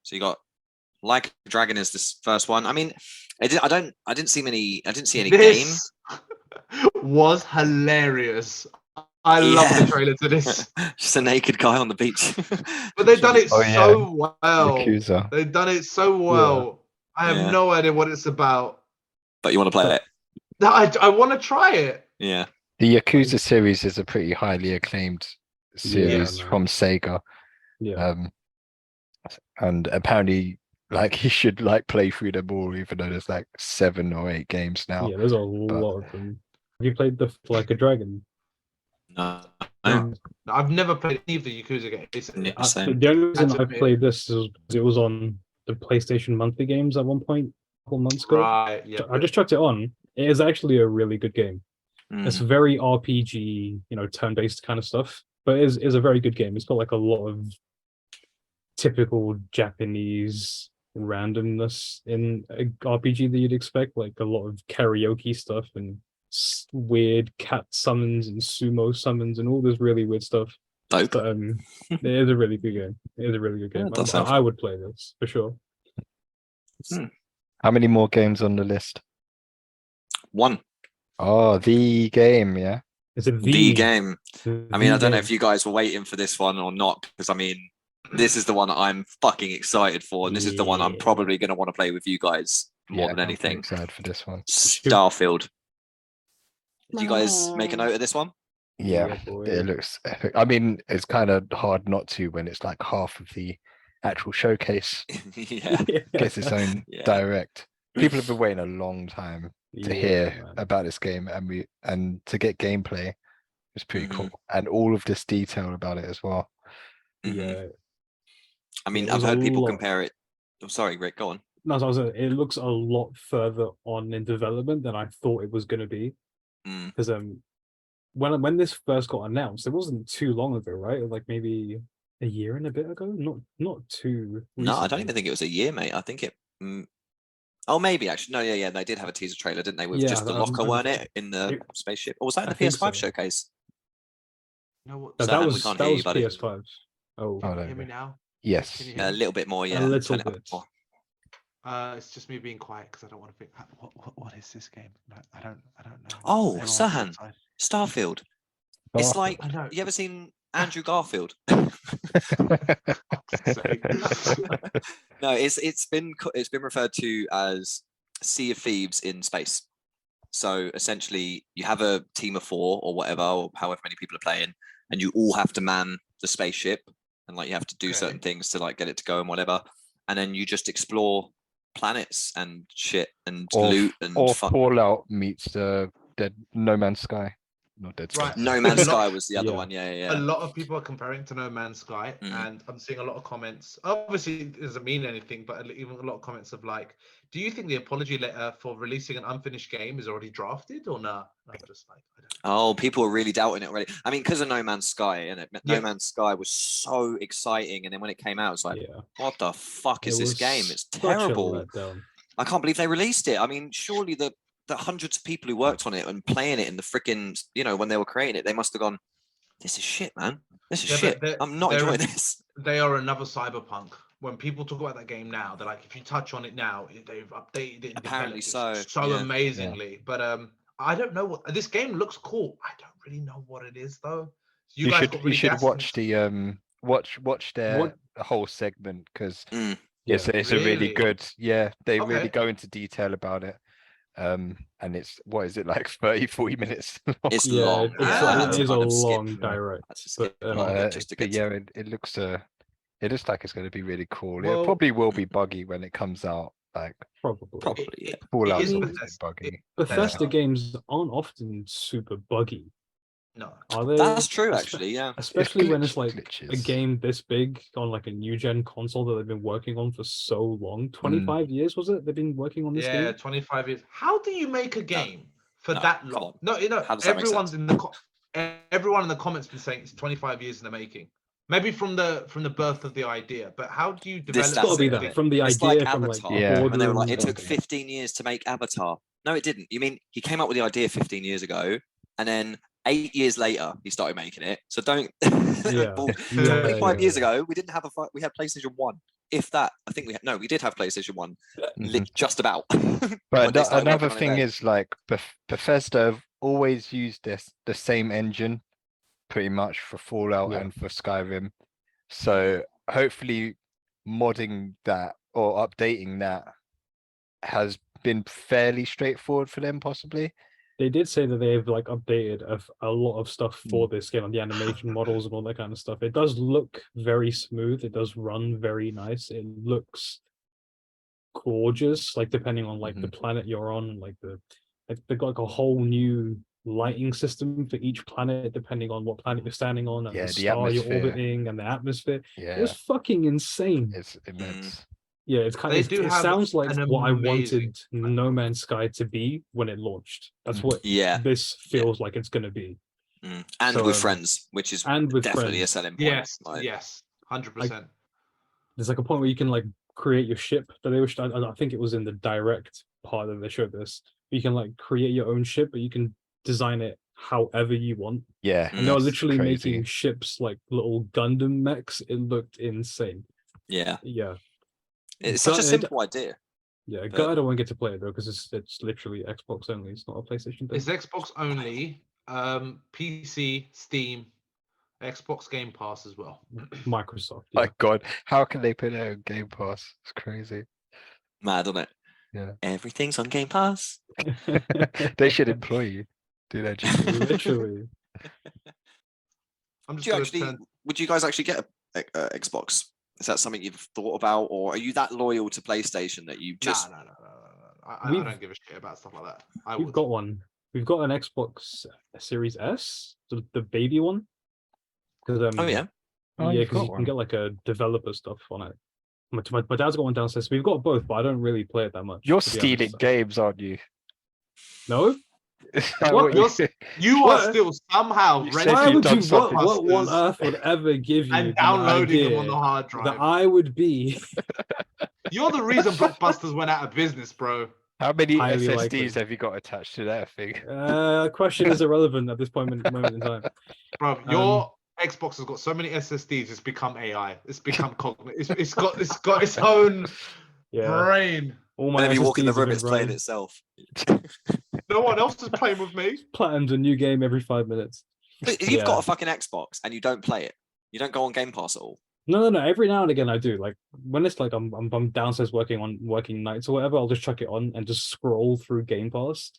So you got Like a Dragon is this first one. I mean, I didn't see any game. This was hilarious. I love the Yeah. trailer to this. Just a naked guy on the beach. But they've done it Oh, yeah. so well. Yakuza. They've done it so well. I have Yeah. no idea what it's about. But you want to play it? No, I want to try it. Yeah. The Yakuza series is a pretty highly acclaimed series man. from Sega. Yeah. And apparently, like, you should like play through them all, even though there's like 7 or 8 games now. Yeah, there's a lot of them. Have you played the Like a Dragon? No. I've never played any of the Yakuza games. Yeah, same. The only reason That's I admit. played this is it was on the PlayStation monthly games at one point, a couple months ago. Right, yeah. I just chucked it on. It is actually a really good game. It's Mm. very RPG, turn-based kind of stuff, but it is a very good game. It's got like a lot of typical Japanese randomness in a RPG that you'd expect, like a lot of karaoke stuff and weird cat summons and sumo summons and all this really weird stuff. Dope. But it is a really good game. It is a really good Yeah, game. it does I, sound I would play this for sure. How many more games on the list? 1. Oh, the game, yeah. Is it The game. I mean, I don't know if you. you guys were waiting for this one or not, because I mean, this is the one that I'm fucking excited for, and this is the one I'm Yeah. probably going to want to play with you guys more Yeah, than I'm anything. excited for this one. Starfield. Did you guys make a note of this one? Yeah, boy. it looks epic. I mean, it's kind of hard not to when it's like half of the actual showcase Yeah. gets its own Yeah. direct. People have been waiting a long time to hear man. about this game, and to get gameplay is pretty Mhm. cool, and all of this detail about it as well. Mhm. Yeah. I mean, It I've was a heard people lot. compare it. I'm sorry, Rick, go on. No, so I was saying, it looks a lot further on in development than I thought it was going to be. Mm. Because when this first got announced, it wasn't too long ago, right? Like maybe a year and a bit ago. Not too. No, I don't recently. even think it was a year, mate. I think it. Oh, maybe actually. No, yeah. They did have a teaser trailer, didn't they? With Yeah, just the locker, weren't it, in the it- spaceship? Or was that in I the think PS5 so. showcase? You know what? No, Sam, that we was can't that hear you, was buddy. PS5. Oh, Oh, Can you there hear we me go. now? Yes. Can you A hear me? little bit more, yeah. little Turn it up bit. more. It's just me being quiet because I don't want to think. What is this game? No, I don't know. Oh, Everyone's Serhan, outside. Starfield. It's like, I know. you ever seen Andrew Garfield? Sake. No, it's been referred to as Sea of Thieves in space. So essentially, you have a team of 4 or whatever, or however many people are playing, and you all have to man the spaceship, and like you have to do certain things to like get it to go and whatever, and then you just explore planets and shit and loot and or fuck. Fallout meets Dead No Man's Sky. Not Dead Space. Right. No Man's A lot- Sky was the other Yeah. one. Yeah, A yeah. lot of people are comparing to No Man's Sky, Mm. and I'm seeing a lot of comments. Obviously, it doesn't mean anything, but even a lot of comments of like, "Do you think the apology letter for releasing an unfinished game is already drafted or not?" I'm just like, I don't know. Oh, people are really doubting it already. I mean, because of No Man's Sky, and No Yeah. Man's Sky was so exciting, and then when it came out, it's like, Yeah. what the fuck is It this was game? It's such a terrible. letdown. I can't believe they released it. I mean, surely the hundreds of people who worked on it and playing it in the freaking, when they were creating it, they must have gone, this is shit, man. This is Yeah, shit. but I'm not they're- enjoying this. They are another Cyberpunk. When people talk about that game now, they're like, if you touch on it now, they've updated it. And Apparently developed it so, yeah. amazingly. But I don't know what this game looks cool. I don't really know what it is though. You guys should got really you should gassed watch and- the watch their What- whole segment because Mm. it's a really Really? good. Yeah, they Okay. really go into detail about it. And it's what is it like 30-40 minutes long? It's Yeah, long. it's Yeah, I had it to is a kind of skip. long I direct. had to skip But, a lot of it just to but get yeah, to it looks like it's going to be really cool. Well- it probably will be buggy when it comes out. Like probably. probably. Yeah. Fallout is is Bethesda. buggy. Bethesda Yeah. games aren't often super buggy, No. are they? That's true, Espe- actually. Yeah. Especially when it's like glitches. a game this big on like a new gen console that they've been working on for so long. 25 years was it? They've been working on this Yeah, game. 25 years. How do you make a game for No, that come long? on. No, How does that make everyone's in the everyone in the comments been saying it's 25 years in the making. Maybe from the birth of the idea, but how do you develop? This- It's got to be that's that it. from the It's idea like from like Avatar. the Yeah. When they were like, boardroom it took stuff. 15 years to make Avatar. No, it didn't. You mean he came up with the idea 15 years ago, and then 8 years later he started making it. So don't. Yeah. 25 years Yeah. ago, we didn't have we had PlayStation 1. If that, I think we did have PlayStation 1, Mhm. just about. But When they started another working on it thing then. is like Bethesda have always used the same engine pretty much for Fallout Yeah. and for Skyrim. So hopefully modding that or updating that has been fairly straightforward for them possibly. They did say that they've like updated a lot of stuff Hmm. for this game, on the animation models and all that kind of stuff. It does look very smooth. It does run very nice. It looks gorgeous, like depending on like the planet you're on, like they've got like a whole new lighting system for each planet depending on what planet you're standing on and Yeah, the the star you're atmosphere. orbiting and the atmosphere. Yeah, It's fucking insane. it's immense. Yeah, it's kind They of do it have sounds like an what I amazing wanted No Man's Sky to be when it launched. That's what Yeah. this feels like it's gonna be. And So, with friends, which is and with definitely friends. a selling point. Yes, Like, yes, 100%. There's like a point where you can like create your ship that they wish. I think it was in the direct part that they showed this. You can like create your own ship, but you can design it however you want. Yeah, And they were that's literally crazy. making ships like little Gundam mechs. It looked insane. Yeah. Yeah, It's such a Gutted- simple idea. yeah. But- Gutted I won't get to play it though because it's literally Xbox only. It's not a PlayStation thing. It's Xbox only, PC, Steam, Xbox Game Pass as well. Microsoft. My Yeah. God, how can they put it on Game Pass? It's crazy. Mad, isn't it? Yeah. Everything's on Game Pass. They should employ you. Do that. Literally. I'm Would just you gonna actually? turn. Would you guys actually get a Xbox? Is that something you've thought about, or are you that loyal to PlayStation that you just? No. I We've- don't give a shit about stuff like that. I We've would. got one. We've got an Xbox Series S, the baby one. Because Oh yeah. Oh, yeah, you've because got you can one. get like a developer stuff on it. My dad's got one downstairs. We've got both, but I don't really play it that much. You're to be stealing honest. games, aren't you? No. Like, What? You What? are still somehow You renting said Why you've would done you? something. What on earth would ever give you and the downloading them on idea the hard that drive. I would be? You're the reason Blockbusters went out of business, bro. How many Highly SSDs likely. have you got attached to that thing? Question is irrelevant at this moment in time. Bro, Um, Xbox has got so many SSDs, it's become AI. It's become cognitive. It's got its own brain. All my Whenever you walk in the SSDs have room, been it's playing running. itself. No one else is playing with me. Platinum's a new game every 5 minutes. But you've got a fucking Xbox and you don't play it. You don't go on Game Pass at all. No. Every now and again I do. Like when it's like I'm downstairs working nights or whatever, I'll just chuck it on and just scroll through Game Pass.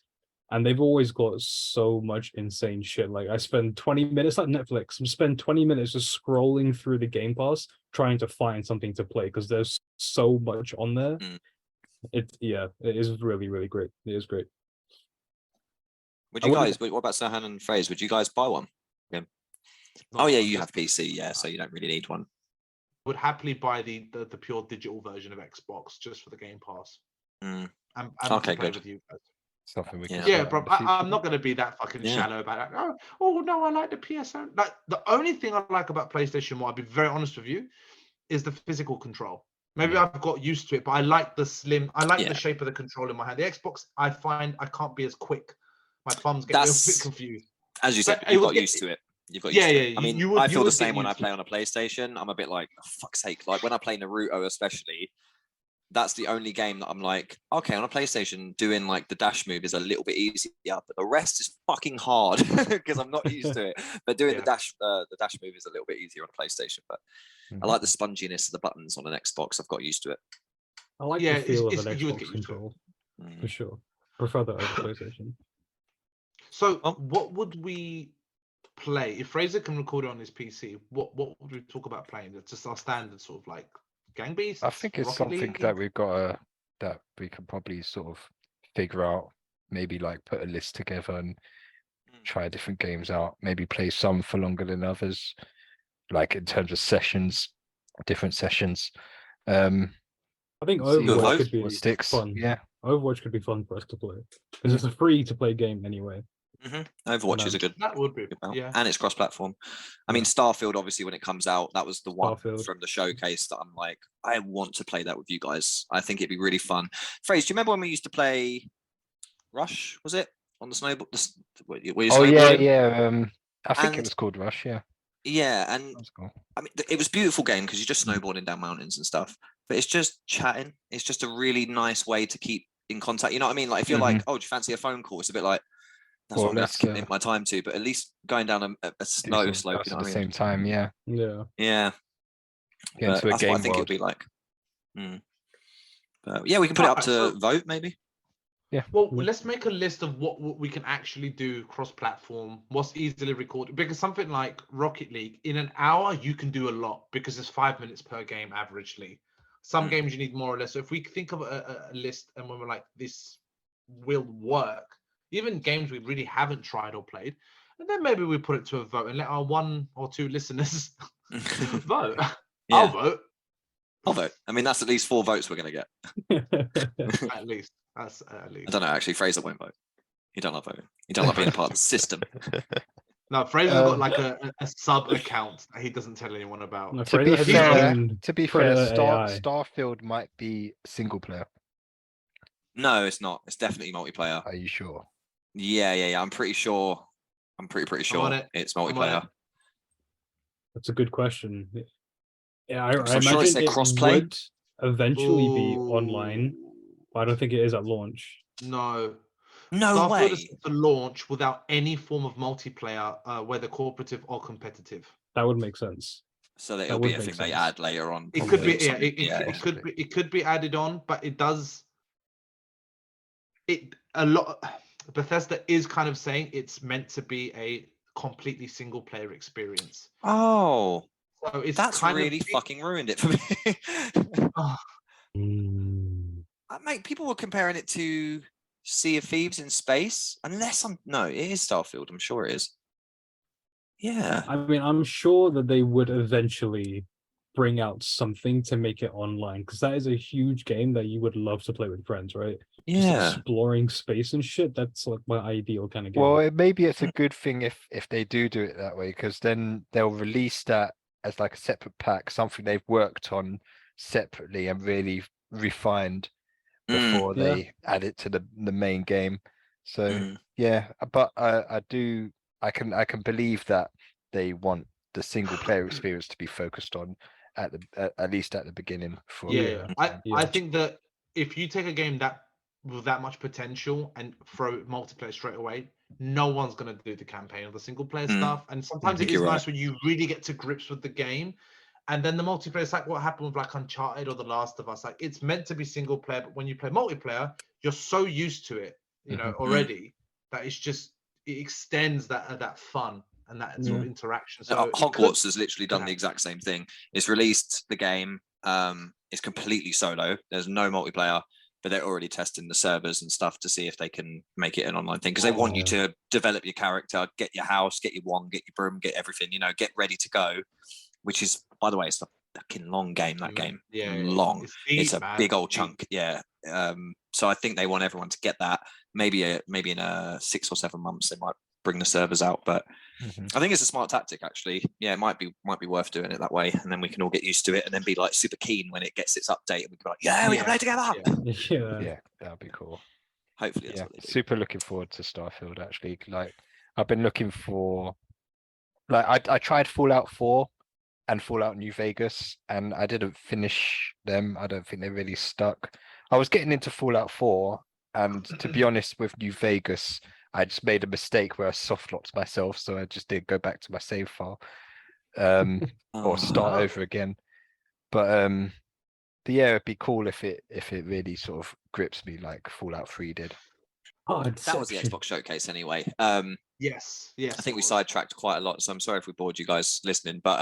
And they've always got so much insane shit. Like I spend 20 minutes like Netflix. I spend 20 minutes just scrolling through the Game Pass trying to find something to play because there's so much on there. It is really, really great. It is great. Would you guys? What about Serhan and Frazer? Would you guys buy one? Yeah. Oh yeah, you have PC, so you don't really need one. Would happily buy the pure digital version of Xbox just for the Game Pass. Mm. I'm Okay, play good. with you guys. Something we can Yeah, bro. I'm not going to be that fucking Yeah. shallow about it. Oh no, I like the PSN. Like the only thing I like about PlayStation 1, I'll be very honest with you, is the physical control. Maybe I've got used to it, but I like the slim. I like the shape of the control in my hand. The Xbox, I find I can't be as quick. My thumbs get a bit confused. As you said, you've got used to it. You've got used to it. I mean, I feel the same when I play on a PlayStation. I'm a bit like, oh, fuck's sake. Like when I play Naruto, especially, that's the only game that I'm like, okay, on a PlayStation, doing like the dash move is a little bit easier, but the rest is fucking hard because I'm not used to it. But doing the dash move is a little bit easier on a PlayStation. But I like the sponginess of the buttons on an Xbox. I've got used to it. I like the feel of an Xbox control for sure. Prefer that over PlayStation. So, what would we play if Frazer can record it on his PC? What would we talk about playing? It's just our standard sort of like Gang Beasts. I think it's Rocket something League? that that we can probably sort of figure out. Maybe like put a list together and try different games out. Maybe play some for longer than others, like in terms of sessions, different sessions. I think Overwatch could be fun. Yeah, Overwatch could be fun for us to play because it's a free to play game anyway. Overwatch is a good. That would be, and it's cross-platform. I mean, Starfield, obviously, when it comes out, that was the one from the showcase that I'm like, I want to play that with you guys. I think it'd be really fun. Frazer, do you remember when we used to play Rush? Was it on the snowboard? I think it was called Rush. Yeah, and cool. I mean, it was a beautiful game because you're just snowboarding down mountains and stuff. But it's just chatting. It's just a really nice way to keep in contact. You know what I mean? Like if you're like, oh, do you fancy a phone call? It's a bit like. That's what I'm going to commit my time to, but at least going down a snow slope, you know, at the same time, yeah. That's what I think it'd be like. But yeah, we can put it up to vote, maybe. Yeah. Well, let's make a list of what we can actually do cross-platform. What's easily recorded? Because something like Rocket League, in an hour you can do a lot because it's 5 minutes per game averagely. Some games you need more or less. So if we think of a list and when we're like, this will work. Even games we really haven't tried or played, and then maybe we put it to a vote and let our 1 or 2 listeners vote. Yeah. I'll vote. I mean, that's at least 4 votes we're going to get. At least. That's at least. I don't know. Actually, Frazer won't vote. He don't like voting. He don't like being a part of the system. No, Frazer's got like a sub account that he doesn't tell anyone about. No, to be fair, Starfield might be single player. No, it's not. It's definitely multiplayer. Are you sure? Yeah. I'm pretty sure. I'm pretty sure it's multiplayer. That's a good question. Yeah, I imagine sure it crossplay would eventually be online, but I don't think it is at launch. No Starfield way. Is to launch without any form of multiplayer, whether cooperative or competitive. That would make sense. So that it'll be a thing they add later on. It could be. It could be added on, but it does. Bethesda is kind of saying it's meant to be a completely single player experience. Oh, so that's really fucking ruined it for me. Mate, people were comparing it to Sea of Thieves in space. It is Starfield. I'm sure it is. Yeah. I mean, I'm sure that they would eventually bring out something to make it online because that is a huge game that you would love to play with friends, right? Yeah, just exploring space and shit. That's like my ideal kind of game. Well, maybe it's a good thing if they do it that way, because then they'll release that as like a separate pack, something they've worked on separately and really refined before they add it to the main game. So but I can believe that they want the single player experience to be focused on at least at the beginning. For I think that if you take a game that with that much potential and throw multiplayer straight away, no one's gonna do the campaign or the single player stuff. And sometimes it is nice when you really get to grips with the game. And then the multiplayer is like what happened with like Uncharted or The Last of Us. Like it's meant to be single player, but when you play multiplayer, you're so used to it, you know, already that it's just it extends that fun and that sort of interaction. So Hogwarts has literally done the exact same thing. It's released the game. It's completely solo. There's no multiplayer, but they're already testing the servers and stuff to see if they can make it an online thing because they want you to develop your character, get your house, get your wand, get your broom, get everything, you know, get ready to go. Which is, by the way, it's a fucking long game. That game, long. It's a big old chunk. Yeah. So I think they want everyone to get that. Maybe in 6 or 7 months they might bring the servers out. But I think it's a smart tactic, actually. Yeah, it might be worth doing it that way, and then we can all get used to it, and then be like super keen when it gets its update, and we can be like, yeah, we can play together. Yeah, that'd be cool. Hopefully, that's what they do. Super looking forward to Starfield. Actually, like I've been looking for, like I tried Fallout 4. And Fallout New Vegas, and I didn't finish them. I don't think they really stuck. I was getting into Fallout 4, and to be honest, with New Vegas, I just made a mistake where I soft locked myself, so I just did go back to my save file, or start over again. But yeah, it'd be cool if it really sort of grips me like Fallout 3 did. That was the Xbox showcase anyway. Yes. I think we sidetracked quite a lot, so I'm sorry if we bored you guys listening, but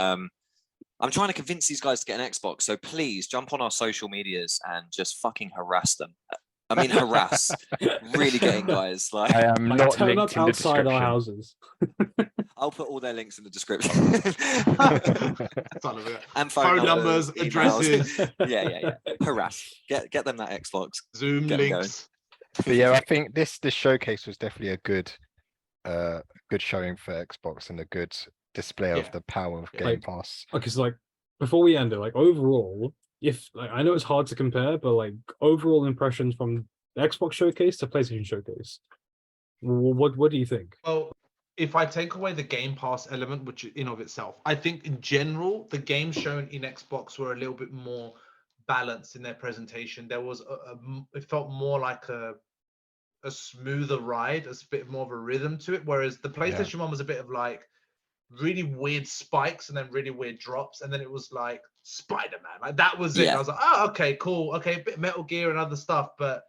I'm trying to convince these guys to get an Xbox, so please jump on our social medias and just fucking harass them. I mean, harass. Really getting guys. Like, I am not turn up linked in the outside description. our houses. I'll put all their links in the description. And phone numbers, emails. addresses. Yeah. Harass. Get them that Xbox. Zoom Get links. But yeah, I think this showcase was definitely a good showing for Xbox and a good display of the power of Game Pass. Okay, so like before we end it, like overall, if like I know it's hard to compare, but like overall impressions from the Xbox showcase to PlayStation showcase, what do you think? Well, if I take away the Game Pass element, which in of itself, I think in general the games shown in Xbox were a little bit more balanced in their presentation. There was it felt more like a smoother ride, a bit more of a rhythm to it, whereas the PlayStation one was a bit of like really weird spikes and then really weird drops, and then it was like Spider-Man, like that was it. I was like, oh, okay, cool, okay, a bit of Metal Gear and other stuff, but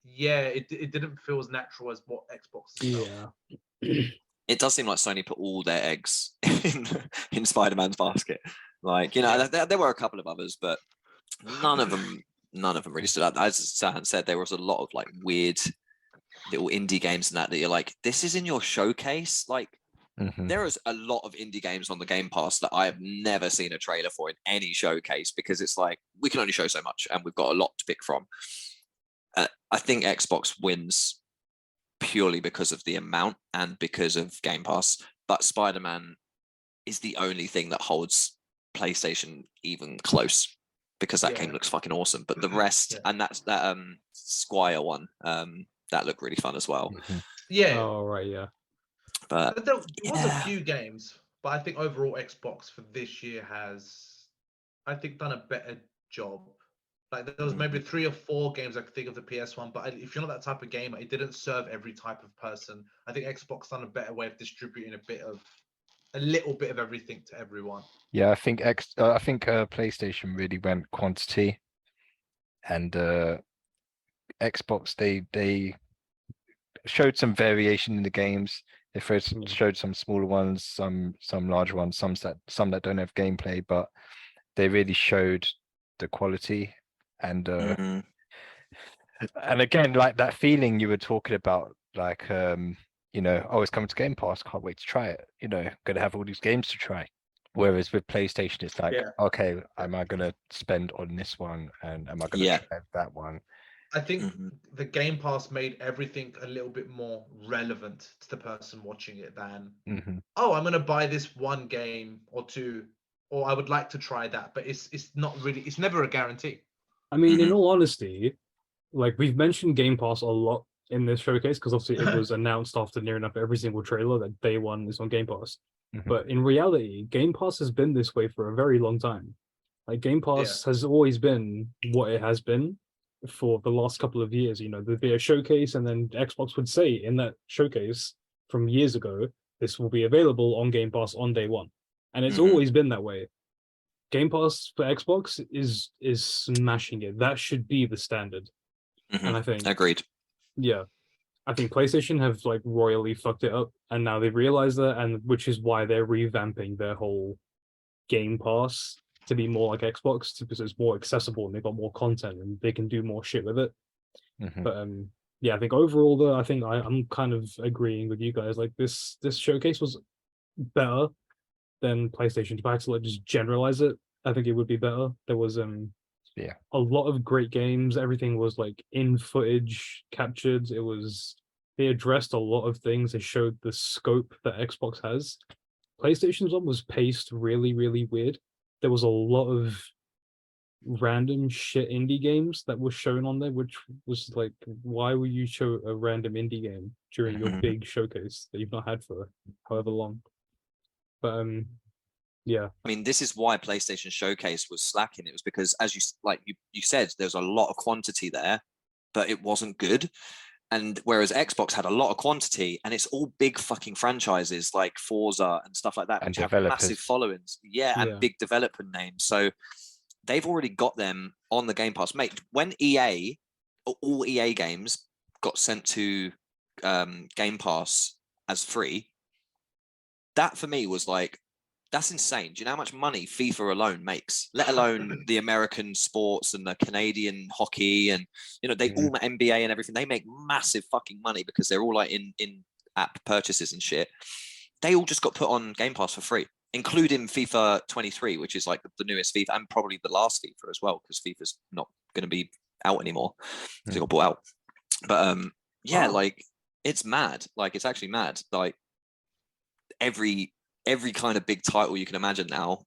yeah, it didn't feel as natural as what Xbox is. It does seem like Sony put all their eggs in Spider-Man's basket. Like, you know, there were a couple of others, but none of them really stood out. As Serhan said, there was a lot of like weird little indie games and that you're like, this is in your showcase. Like, there is a lot of indie games on the Game Pass that I have never seen a trailer for in any showcase, because it's like we can only show so much and we've got a lot to pick from. I think Xbox wins purely because of the amount and because of Game Pass, but Spider-Man is the only thing that holds PlayStation even close, because that game looks fucking awesome. But the rest, and that's that Squire one, that looked really fun as well. Yeah. Oh right, yeah. But there was a few games, but I think overall Xbox for this year has, I think, done a better job. Like there was maybe 3 or 4 games I could think of the PS1, but if you're not that type of gamer, it didn't serve every type of person. I think Xbox done a better way of distributing a little bit of everything to everyone. Yeah, I think PlayStation really went quantity, and Xbox they showed some variation in the games. They first showed some smaller ones, some larger ones, some that don't have gameplay, but they really showed the quality. And and again, like that feeling you were talking about, like you know, oh, it's coming to Game Pass, can't wait to try it. You know, gonna have all these games to try. Whereas with PlayStation, it's like, okay, am I gonna spend on this one, and am I gonna try that one? I think the Game Pass made everything a little bit more relevant to the person watching it than, oh, I'm going to buy this one game or two, or I would like to try that. But it's not really, it's never a guarantee. I mean, in all honesty, like we've mentioned Game Pass a lot in this showcase, because obviously it was announced after near enough every single trailer that day one is on Game Pass. But in reality, Game Pass has been this way for a very long time. Like Game Pass has always been what it has been for the last couple of years. You know, there'd be a showcase, and then Xbox would say in that showcase from years ago, this will be available on Game Pass on day one. And it's always been that way. Game Pass for Xbox is smashing it. That should be the standard. And I think agreed. Yeah. I think PlayStation have like royally fucked it up, and now they've realized that, and which is why they're revamping their whole Game Pass to be more like Xbox, because it's more accessible and they've got more content and they can do more shit with it. But yeah, I think overall though, I think I'm kind of agreeing with you guys. Like this showcase was better than PlayStation. If I had to like just generalize it, I think it would be better. There was a lot of great games. Everything was like in footage captured. They addressed a lot of things. They showed the scope that Xbox has. PlayStation's one was paced really, really weird. There was a lot of random shit indie games that were shown on there, which was like, why would you show a random indie game during your big showcase that you've not had for however long? But yeah, I mean, this is why PlayStation Showcase was slacking. It was because, as you said, there's a lot of quantity there, but it wasn't good. And whereas Xbox had a lot of quantity, and it's all big fucking franchises like Forza and stuff like that, And which have massive followings, and big development names. So they've already got them on the Game Pass, mate. When all EA games got sent to Game Pass as free, that for me was like, that's insane. Do you know how much money FIFA alone makes, let alone the American sports and the Canadian hockey, and they all NBA and everything. They make massive fucking money because they're all like in app purchases and shit. They all just got put on Game Pass for free, including FIFA 23, which is like the newest FIFA, and probably the last FIFA as well, because FIFA's not going to be out anymore because it got bought out. But like it's mad. Like it's actually mad. Like every kind of big title you can imagine now,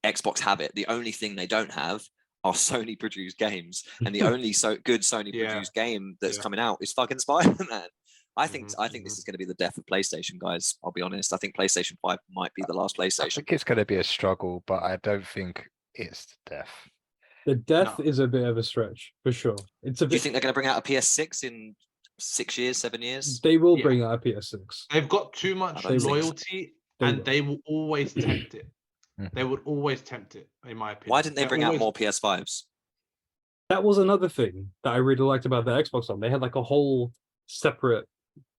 Xbox have it. The only thing they don't have are Sony produced games, and the only good Sony produced game that's coming out is fucking Spider-Man. I think this is going to be the death of PlayStation, guys. I'll be honest. I think PlayStation 5 might be the last PlayStation. I think it's going to be a struggle, but I don't think it's the death. The death is a bit of a stretch for sure. Do you think they're going to bring out a PS6 in 6 years, 7 years? They will bring out a PS6. They've got too much loyalty. They will always tempt it. They would always tempt it, in my opinion. Why didn't they bring out more PS5s? That was another thing that I really liked about the Xbox One. They had like a whole separate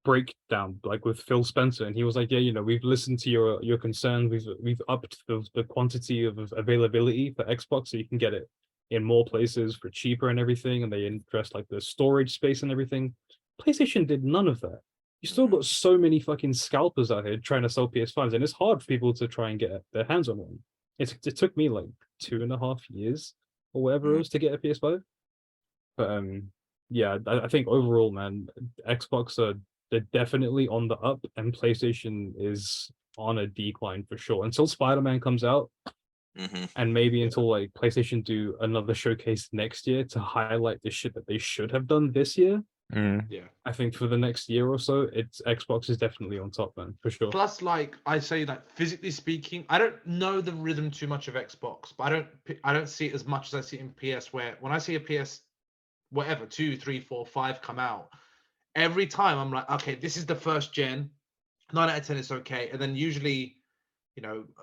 breakdown, like with Phil Spencer, and he was like, "Yeah, we've listened to your concerns. We've upped the quantity of availability for Xbox, so you can get it in more places for cheaper and everything." And they addressed like the storage space and everything. PlayStation did none of that. You still got so many fucking scalpers out here trying to sell PS5s, and it's hard for people to try and get their hands on one. It took me like 2.5 years or whatever it was to get a PS5. But yeah, I think overall, man, Xbox they're definitely on the up, and PlayStation is on a decline for sure. Until Spider-Man comes out, and maybe until like PlayStation do another showcase next year to highlight the shit that they should have done this year. I think for the next year or so, Xbox is definitely on top, man, for sure. Plus, like I say, that physically speaking, I don't know the rhythm too much of Xbox, but I don't see it as much as I see it in PS. Where when I see a PS, whatever 2, 3, 4, 5 come out, every time I'm like, okay, this is the first gen, 9 out of 10 is okay, and then usually,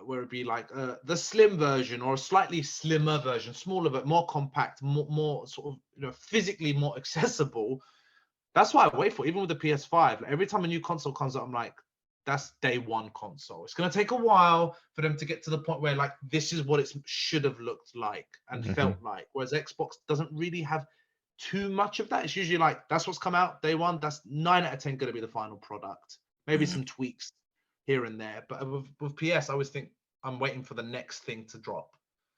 where it'd be like the slim version or a slightly slimmer version, smaller but more compact, more sort of physically more accessible. That's why I wait for, even with the PS5. Like, every time a new console comes out, I'm like, that's day one console. It's going to take a while for them to get to the point where, like, this is what it should have looked like and felt like. Whereas Xbox doesn't really have too much of that. It's usually like, that's what's come out day one. That's 9 out of 10 going to be the final product. Maybe some tweaks here and there. But with PS, I always think I'm waiting for the next thing to drop.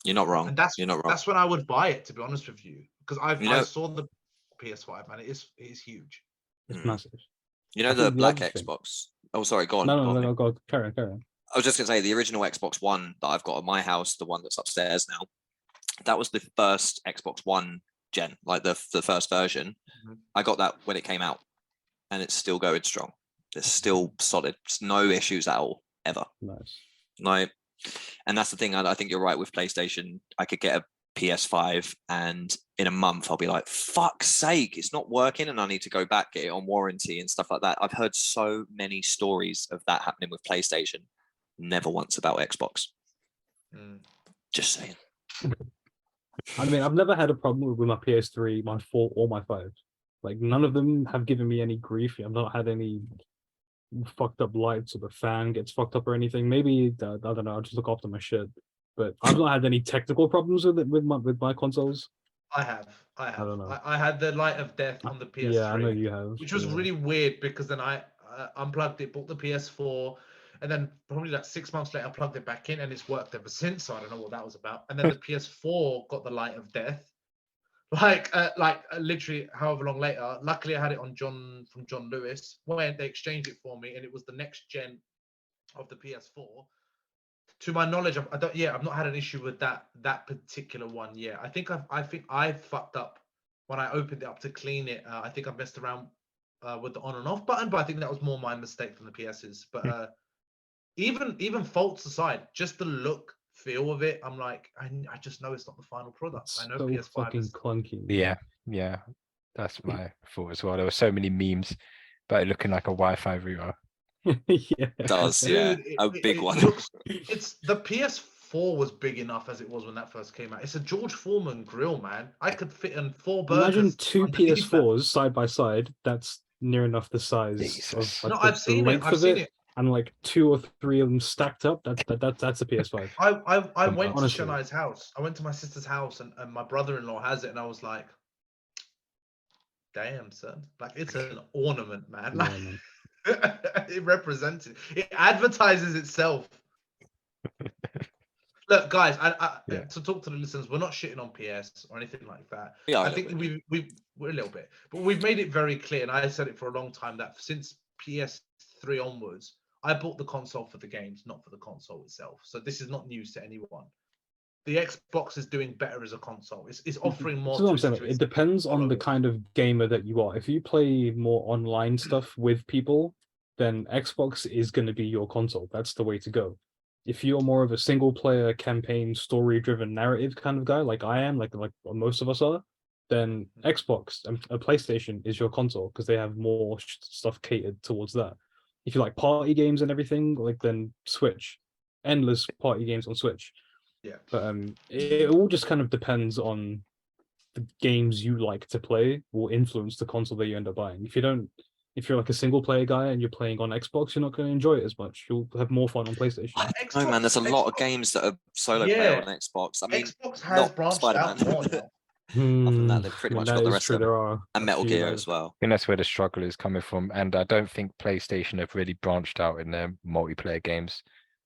You're not wrong. And You're not wrong. That's when I would buy it, to be honest with you. Because I saw the PS5, man. It is huge. It's massive. The black Xbox. Oh, sorry, go on. No, go on. Carry on. I was just going to say, the original Xbox One that I've got at my house, the one that's upstairs now, that was the first Xbox One gen, like the first version. I got that when it came out, and it's still going strong. It's still solid. It's no issues at all. ever. Nice. Like, and that's the thing. I think you're right with PlayStation. I could get a PS5 and in a month I'll be like, fuck's sake, it's not working and I need to go back, get it on warranty and stuff like that. I've heard so many stories of that happening with PlayStation. Never once about Xbox. Just saying. I mean, I've never had a problem with my PS3, my 4, or my 5. Like, none of them have given me any grief. I've not had any fucked up lights or the fan gets fucked up or anything. Maybe, I don't know, I'll just look after my shit. But I've not had any technical problems with it with my consoles. I have. I don't know. I had the light of death on the PS3. Yeah, I know you have. Which was really weird because then I unplugged it, bought the PS4, and then probably like 6 months later, I plugged it back in, and it's worked ever since. So I don't know what that was about. And then the PS4 got the light of death, like literally however long later. Luckily, I had it on John Lewis when they exchanged it for me, and it was the next gen of the PS4. To my knowledge, I've not had an issue with that particular one yet. I think I fucked up when I opened it up to clean it. I think I messed around with the on and off button, but I think that was more my mistake than the PS's. But even faults aside, just the look, feel of it, I'm like, I just know it's not the final product. I know so PS5 fucking is clunky. Yeah, that's my thought as well. There were so many memes about it looking like a Wi-Fi router. Yeah. It does, Dude, yeah. A big one. It's the PS4 was big enough as it was when that first came out. It's a George Foreman grill, man. I could fit in 4 burgers. Imagine 2 underneath that. PS4s side by side. That's near enough the size Jesus. of No, the, I've seen it. length I've of seen it, it. and like 2 or 3 of them stacked up. That's a PS5. I went Honestly. to Shani's house. I went to my sister's house, and my brother-in-law has it, and I was like, "Damn, son! Like it's an ornament, man. Yeah, Like, man. it represents it. It advertises itself." Look, guys, Yeah. to talk to the listeners, we're not shitting on PS or anything like that. Yeah, I think we're a little bit, but we've made it very clear, and I said it for a long time, that since PS3 onwards, I bought the console for the games, not for the console itself. So this is not news to anyone. The Xbox is doing better as a console. It's offering more. That's what I'm saying. It depends on the kind of gamer that you are. If you play more online stuff with people, then Xbox is going to be your console. That's the way to go. If you're more of a single player campaign, story driven narrative kind of guy, like I am, like most of us are, then Xbox and a PlayStation is your console because they have more stuff catered towards that. If you like party games and everything, like then Switch, endless party games on Switch. Yeah. But it all just kind of depends on the games you like to play will influence the console that you end up buying. If you're like a single player guy and you're playing on Xbox, you're not going to enjoy it as much. You'll have more fun on PlayStation. No, man, there's a lot of games that are solo player on Xbox. I mean, Xbox has not branched Spider-Man. out more now. Other than that, they've pretty much got the rest of them. There are And Metal Gear as well. I think that's where the struggle is coming from, and I don't think PlayStation have really branched out in their multiplayer games.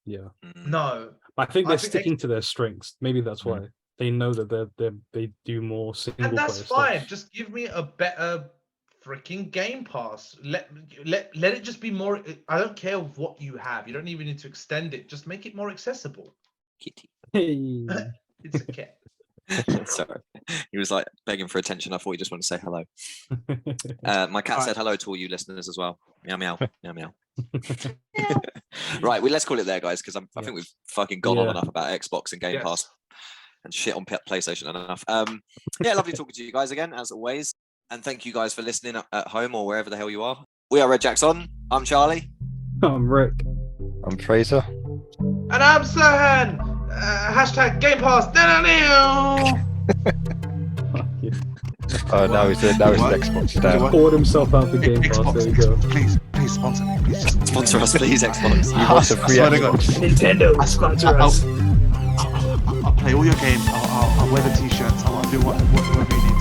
Yeah. No, I think they're sticking to their strengths. Maybe that's why they know that they do more single and that's player fine. stuff. Just give me a better freaking Game Pass. Let it just be more. I don't care what you have. You don't even need to extend it. Just make it more accessible. Kitty. Hey. It's a cat. Sorry. He was like begging for attention. I thought he just wanted to say hello. My cat said hello to all you listeners as well. Meow meow. Meow meow. Right, let's call it there, guys, because I think we've fucking gone on enough about Xbox and Game Pass and shit on PlayStation enough. Yeah, lovely talking to you guys again, as always. And thank you guys for listening at home or wherever the hell you are. We are Red Jackson. I'm Charlie. I'm Rick. I'm Frazer. And I'm Serhan. Hashtag Game Pass. Oh, now he's the Xbox down. Poured himself out the Game Pass. Xbox, There you go. Please sponsor me. Please just Sponsor us, please, Xbox. He wants a free swear to God. Xbox. Nintendo, sponsor us. I'll play all your games. I'll wear the t-shirts. I'll do whatever you need to.